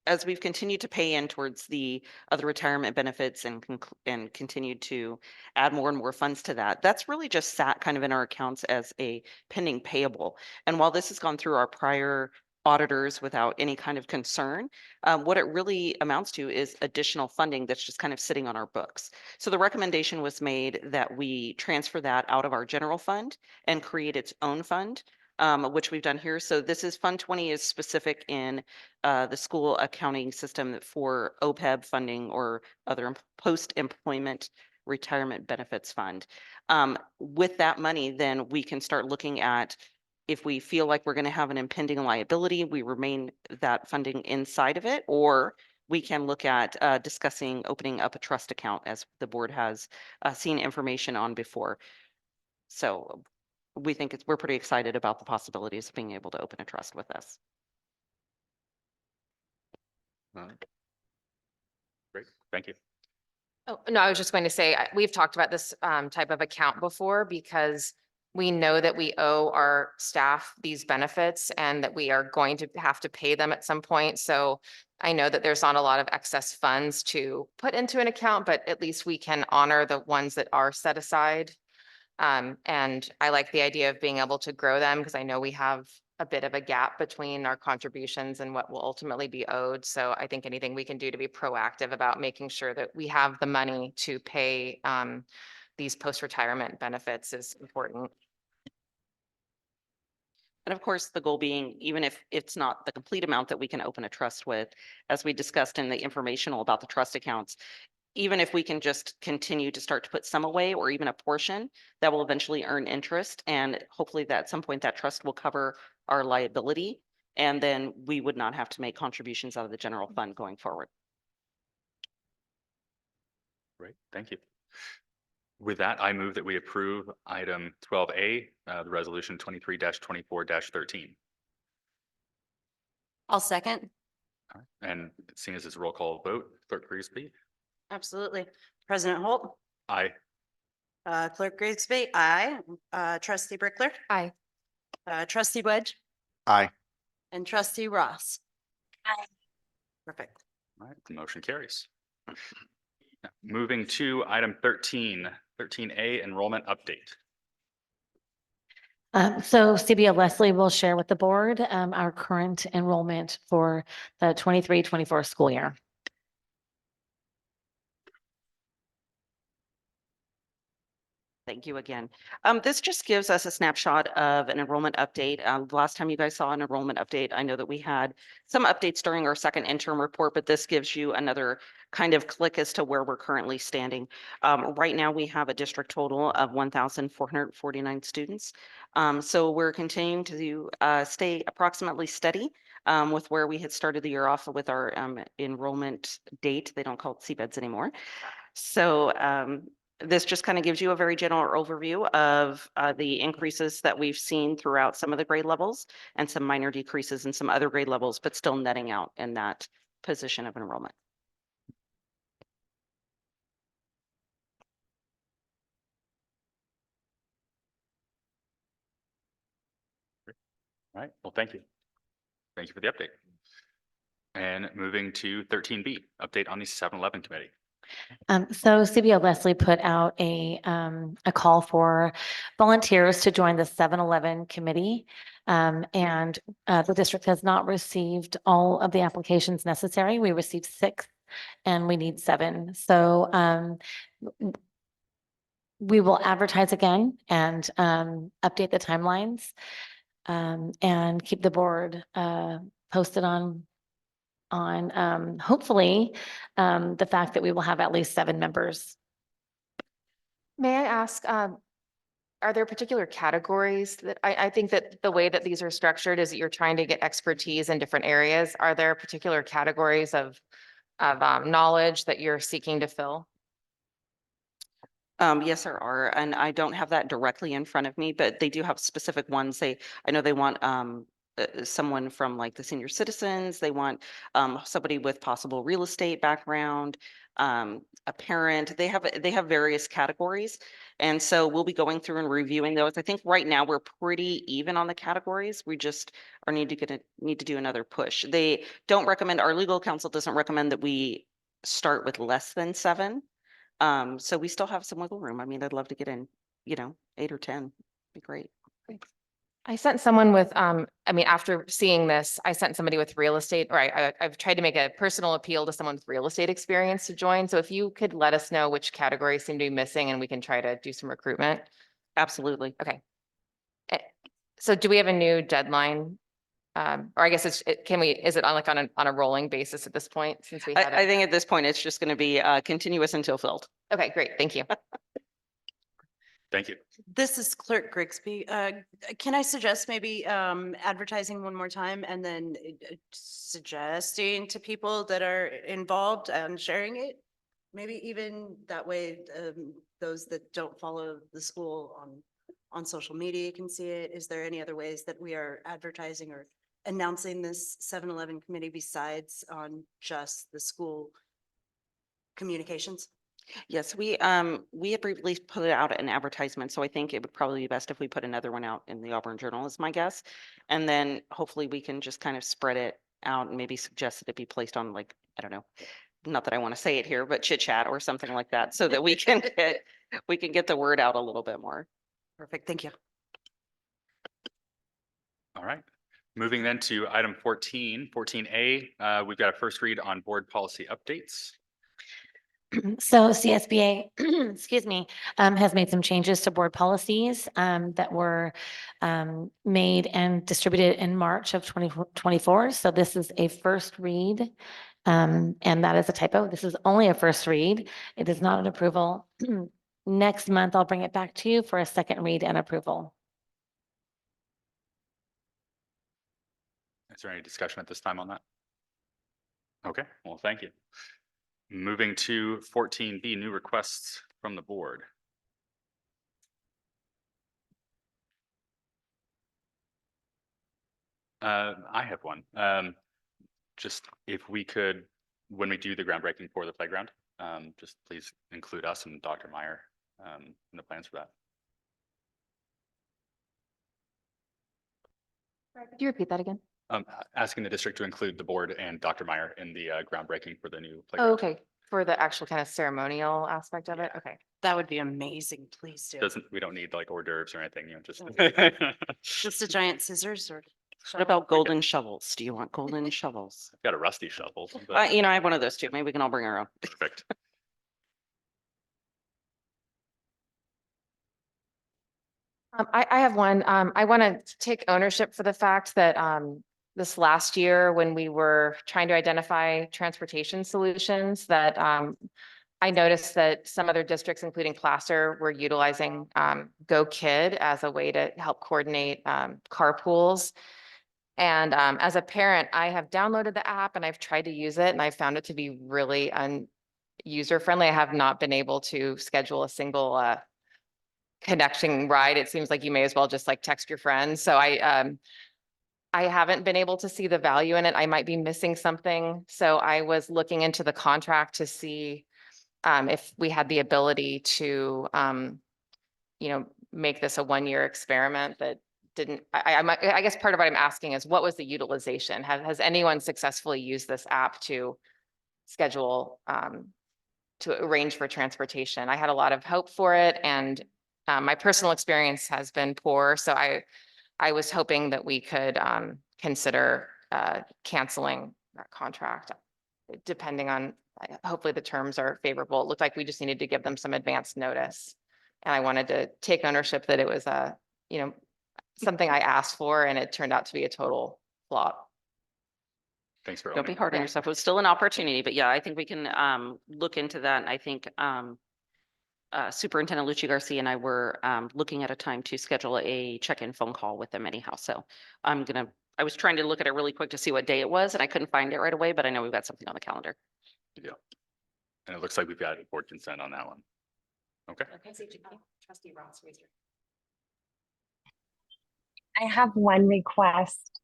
as we've continued to pay in towards the other retirement benefits and continued to add more and more funds to that, that's really just sat kind of in our accounts as a pending payable. And while this has gone through our prior auditors without any kind of concern, what it really amounts to is additional funding that's just kind of sitting on our books. So the recommendation was made that we transfer that out of our general fund and create its own fund, which we've done here. So this is Fund 20 is specific in the school accounting system for OPEB funding or other post-employment retirement benefits fund. With that money, then we can start looking at if we feel like we're going to have an impending liability, we remain that funding inside of it, or we can look at discussing opening up a trust account as the board has seen information on before. So we think we're pretty excited about the possibilities of being able to open a trust with us. Great, thank you. Oh, no, I was just going to say, we've talked about this type of account before because we know that we owe our staff these benefits and that we are going to have to pay them at some point. So I know that there's not a lot of excess funds to put into an account, but at least we can honor the ones that are set aside. And I like the idea of being able to grow them because I know we have a bit of a gap between our contributions and what will ultimately be owed. So I think anything we can do to be proactive about making sure that we have the money to pay these post-retirement benefits is important. And of course, the goal being, even if it's not the complete amount that we can open a trust with, as we discussed in the informational about the trust accounts, even if we can just continue to start to put some away or even a portion, that will eventually earn interest. And hopefully that at some point that trust will cover our liability. And then we would not have to make contributions out of the general fund going forward. Great, thank you. With that, I move that we approve item 12A, the resolution 23-24-13. I'll second. And seeing as it's a roll call vote, Clerk Grigsby. Absolutely. President Holt, Aye. Clerk Grigsby, aye. Trustee Brickler, Aye. Trustee Wedge, Aye. and Trustee Ross. Aye. Perfect. All right, the motion carries. Now, moving to item 13A, enrollment update. So CBO Leslie will share with the board our current enrollment for the 23-24 school year. Thank you again. This just gives us a snapshot of an enrollment update. The last time you guys saw an enrollment update, I know that we had some updates during our second interim report, but this gives you another kind of click as to where we're currently standing. Right now, we have a district total of 1,449 students. So we're continuing to stay approximately steady with where we had started the year off with our enrollment date. They don't call it CBEDs anymore. So this just kind of gives you a very general overview of the increases that we've seen throughout some of the grade levels and some minor decreases in some other grade levels, but still netting out in that position of enrollment. All right, well, thank you. Thank you for the update. And moving to 13B, update on the 7-Eleven committee. So CBO Leslie put out a call for volunteers to join the 7-Eleven committee. And the district has not received all of the applications necessary. We received 6 and we need 7. So we will advertise again and update the timelines and keep the board posted on hopefully the fact that we will have at least 7 members. May I ask, are there particular categories that I think that the way that these are structured is that you're trying to get expertise in different areas? Are there particular categories of knowledge that you're seeking to fill? Yes, there are, and I don't have that directly in front of me, but they do have specific ones. I know they want someone from like the senior citizens. They want somebody with possible real estate background, a parent. They have various categories. And so we'll be going through and reviewing those. I think right now we're pretty even on the categories. We just are need to do another push. They don't recommend, our legal counsel doesn't recommend that we start with less than 7. So we still have some wiggle room. I mean, I'd love to get in, 8 or 10. Be great. I sent someone with, I mean, after seeing this, I sent somebody with real estate, or I've tried to make a personal appeal to someone with real estate experience to join. So if you could let us know which categories seem to be missing and we can try to do some recruitment. Absolutely. Okay. So do we have a new deadline? Or I guess is it on a rolling basis at this point since we had I it? think at this point, it's just going to be continuous until filled. Okay, great. Thank you. Thank you. This is Clerk Grigsby. Can I suggest maybe advertising one more time and then suggesting to people that are involved and sharing it? Maybe even that way, those that don't follow the school on social media can see it. Is there any other ways that we are advertising or announcing this 7-Eleven committee besides on just the school communications? Yes, we had briefly put it out an advertisement, so I think it would probably be best if we put another one out in the Auburn Journal is my guess. And then hopefully we can just kind of spread it out and maybe suggest that it be placed on like, I don't know, not that I want to say it here, but chit chat or something like that so that we can get the word out a little bit more. Perfect, thank you. All right. Moving then to item 14A, we've got a first read on board policy updates. So CSBA, excuse me, has made some changes to board policies that were made and distributed in March of 2024. So this is a first read, and that is a typo. This is only a first read. It is not an approval. Next month, I'll bring it back to you for a second read and approval. Is there any discussion at this time on that? Okay, well, thank you. Moving to 14B, new requests from the board. I have one. Just if we could, when we do the groundbreaking for the playground, just please include us and Dr. Meyer in the plans for that. Could you repeat that again? Asking the district to include the board and Dr. Meyer in the groundbreaking for the new Oh, playground. okay. For the actual kind of ceremonial aspect of it. Okay. That would be amazing, please do. We don't need like hors d'oeuvres or anything, just. Just a giant scissors or? What about golden shovels? Do you want golden shovels? I've got a rusty shovel. I have one of those too. Maybe we can all bring our own. Perfect. I have one. I want to take ownership for the fact that this last year, when we were trying to identify transportation solutions, that I noticed that some other districts, including Placer, were utilizing Go Kid as a way to help coordinate carpools. And as a parent, I have downloaded the app and I've tried to use it, and I found it to be really user friendly. I have not been able to schedule a single connecting ride. It seems like you may as well just like text your friends. So I haven't been able to see the value in it. I might be missing something. So I was looking into the contract to see if we had the ability to, make this a one-year experiment that didn't, I guess part of what I'm asking is what was the utilization? Has anyone successfully used this app to schedule, to arrange for transportation? I had a lot of hope for it, and my personal experience has been poor. So I was hoping that we could consider canceling that contract, depending on, hopefully the terms are favorable. It looked like we just needed to give them some advance notice. And I wanted to take ownership that it was something I asked for, and it turned out to be a total flop. Thanks for Don't be owning. hard on yourself. It was still an opportunity, but yeah, I think we can look into that. And I think Superintendent Lucci Garcia and I were looking at a time to schedule a check-in phone call with them anyhow. So I was trying to look at it really quick to see what day it was, and I couldn't find it right away, but I know we've got something on the calendar. Yeah. And it looks like we've got board consent on that one. Okay. Trustee Ross, I have one request.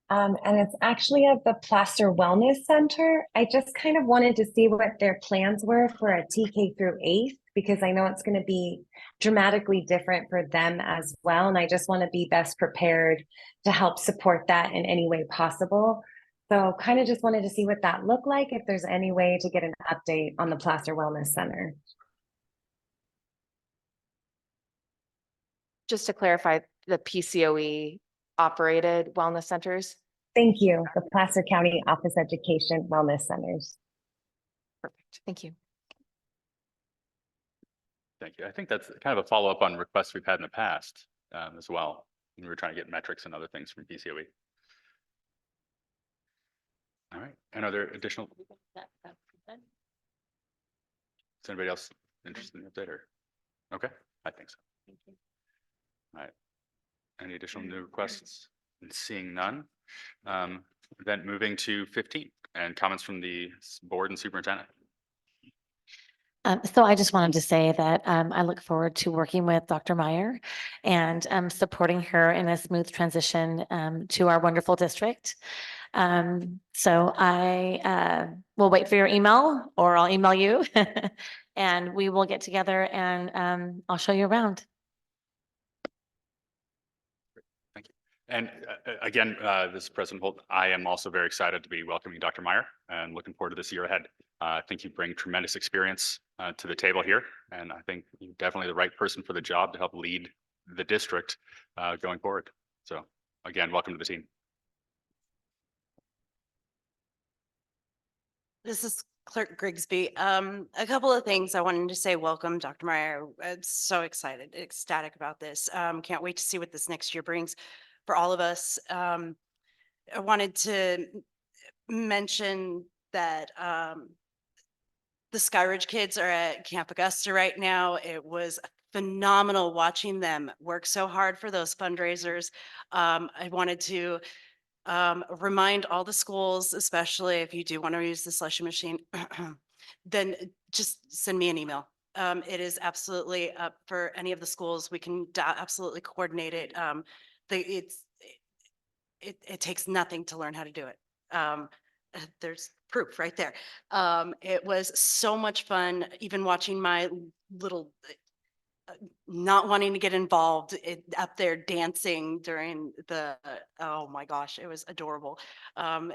And it's actually at the Placer Wellness Center. I just kind of wanted to see what their plans were for a TK through 8th, because I know it's going to be dramatically different for them as well. And I just want to be best prepared to help support that in any way possible. So kind of just wanted to see what that looked like, if there's any way to get an update on the Placer Wellness Center. Just to clarify, the PCOE operated wellness centers? Thank you. The Placer County Office Education Wellness Centers. Perfect. Thank you. Thank you. I think that's kind of a follow-up on requests we've had in the past as well. When we were trying to get metrics and other things from PCOE. All right. And are there additional? Is anybody else interested in the update or? Okay, I think so. All right. Any additional new requests? And seeing none, then moving to 15 and comments from the board and superintendent. So I just wanted to say that I look forward to working with Dr. Meyer and supporting her in a smooth transition to our wonderful district. So I will wait for your email, or I'll email you and we will get together and I'll show you around. Thank you. And again, this is President Holt. I am also very excited to be welcoming Dr. Meyer and looking forward to this year ahead. I think you bring tremendous experience to the table here, and I think you're definitely the right person for the job to help lead the district going forward. So again, welcome to the team. This is Clerk Grigsby. A couple of things I wanted to say. Welcome, Dr. Meyer. I'm so excited, ecstatic about this. Can't wait to see what this next year brings for all of us. I wanted to mention that the Skyridge kids are at Camp Augusta right now. It was phenomenal watching them work so hard for those fundraisers. I wanted to remind all the schools, especially if you do want to use the slushy machine, then just send me an email. It is absolutely up for any of the schools. We can absolutely coordinate it. It takes nothing to learn how to do it. There's proof right there. It was so much fun, even watching my little not wanting to get involved up there dancing during the, oh my gosh, it was adorable.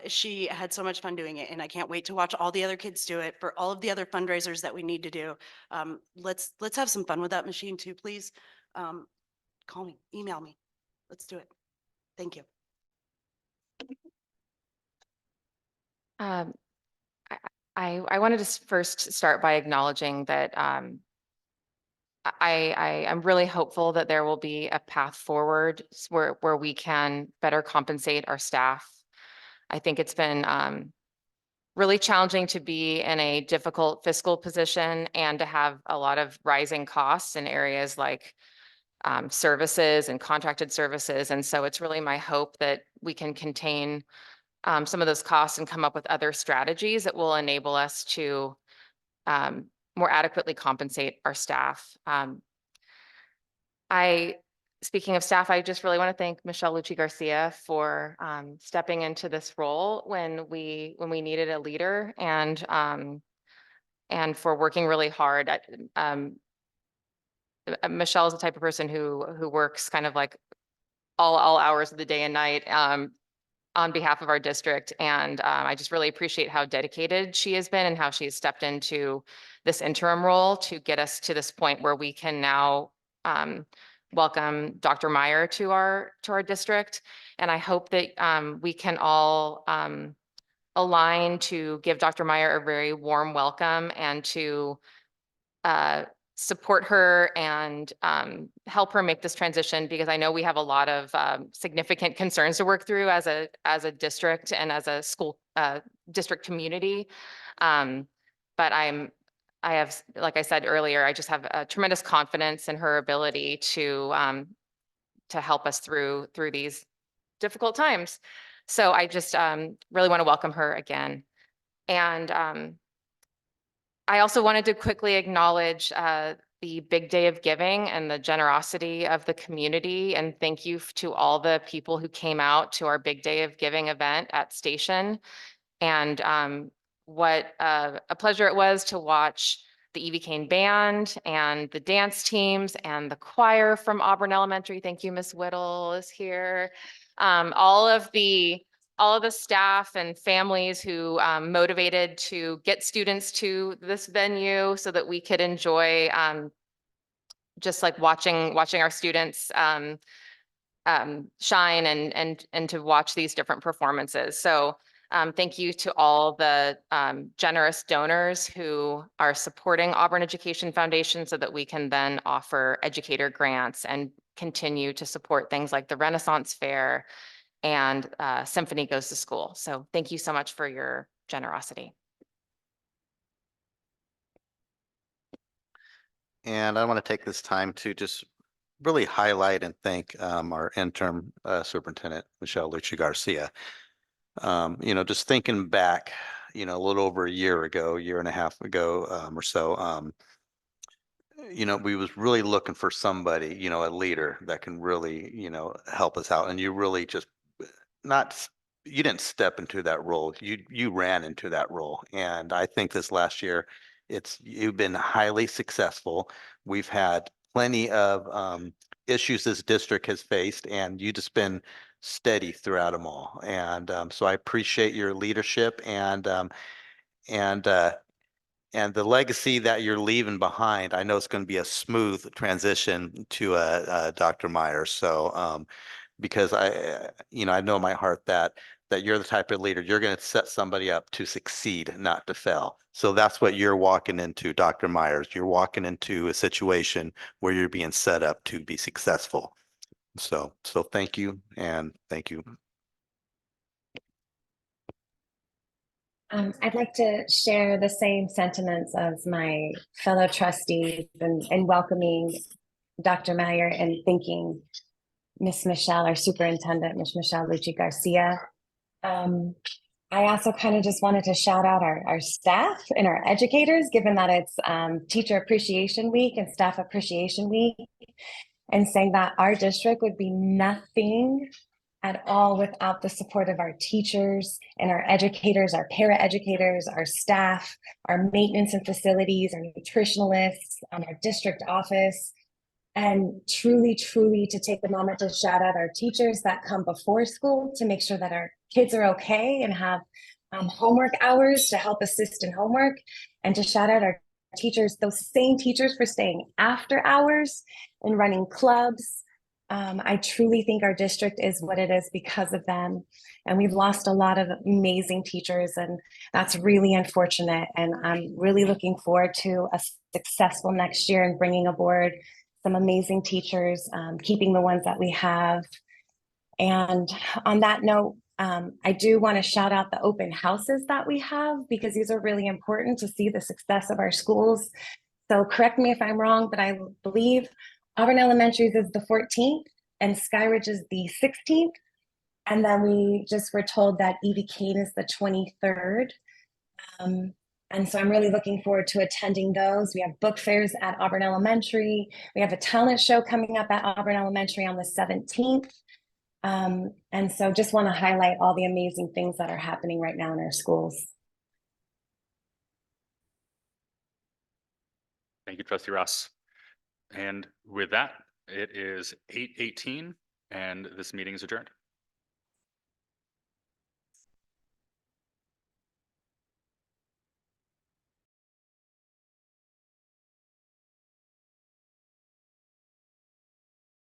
She had so much fun doing it, and I can't wait to watch all the other kids do it for all of the other fundraisers that we need to do. Let's have some fun with that machine too, please. Call me, email me. Let's do it. Thank you. I wanted to first start by acknowledging that I'm really hopeful that there will be a path forward where we can better compensate our staff. I think it's been really challenging to be in a difficult fiscal position and to have a lot of rising costs in areas like services and contracted services. And so it's really my hope that we can contain some of those costs and come up with other strategies that will enable us to more adequately compensate our staff. Speaking of staff, I just really want to thank Michelle Lucci Garcia for stepping into this role when we needed a leader, and for working really hard. Michelle is the type of person who works kind of like all hours of the day and night on behalf of our district. And I just really appreciate how dedicated she has been and how she has stepped into this interim role to get us to this point where we can now welcome Dr. Meyer to our district. And I hope that we can all align to give Dr. Meyer a very warm welcome and to support her and help her make this transition, because I know we have a lot of significant concerns to work through as a district and as a school district community. But I have, like I said earlier, I just have a tremendous confidence in her ability to help us through these difficult times. So I just really want to welcome her again. And I also wanted to quickly acknowledge the big day of giving and the generosity of the community. And thank you to all the people who came out to our big day of giving event at Station. And what a pleasure it was to watch the Evie Kane Band and the dance teams and the choir from Auburn Elementary. Thank you, Miss Whittle is here. All of the staff and families who motivated to get students to this venue so that we could enjoy just like watching our students shine and to watch these different performances. So thank you to all the generous donors who are supporting Auburn Education Foundation so that we can then offer educator grants and continue to support things like the Renaissance Fair and Symphony Goes to School. So thank you so much for your generosity. And I want to take this time to just really highlight and thank our interim superintendent, Michelle Lucci Garcia. Just thinking back, a little over a year ago, year and a half ago or so, we was really looking for somebody, a leader that can really, help us out. And you really just you didn't step into that role. You ran into that role. And I think this last year, you've been highly successful. We've had plenty of issues this district has faced, and you just been steady throughout them all. And so I appreciate your leadership and the legacy that you're leaving behind. I know it's going to be a smooth transition to Dr. Myers. So because I know in my heart that you're the type of leader, you're going to set somebody up to succeed, not to fail. So that's what you're walking into, Dr. Myers. You're walking into a situation where you're being set up to be successful. So thank you, and thank you. I'd like to share the same sentiments as my fellow trustees and welcoming Dr. Meyer and thanking Miss Michelle, our superintendent, Miss Michelle Lucci Garcia. I also kind of just wanted to shout out our staff and our educators, given that it's Teacher Appreciation Week and Staff Appreciation Week, and saying that our district would be nothing at all without the support of our teachers and our educators, our para-educators, our staff, our maintenance and facilities, our nutritionalists, our district office. And truly, truly to take the moment to shout out our teachers that come before school to make sure that our kids are okay and have homework hours to help assist in homework, and to shout out our teachers, those same teachers, for staying after hours and running clubs. I truly think our district is what it is because of them. And we've lost a lot of amazing teachers, and that's really unfortunate. And I'm really looking forward to a successful next year and bringing aboard some amazing teachers, keeping the ones that we have. And on that note, I do want to shout out the open houses that we have, because these are really important to see the success of our schools. So correct me if I'm wrong, but I believe Auburn Elementary's is the 14th and Skyridge is the 16th. And then we just were told that Evie Kane is the 23rd. And so I'm really looking forward to attending those. We have book fairs at Auburn Elementary. We have a talent show coming up at Auburn Elementary on the 17th. And so just want to highlight all the amazing things that are happening right now in our schools. Thank you, Trustee Ross. And with that, it is 8:18 and this meeting is adjourned.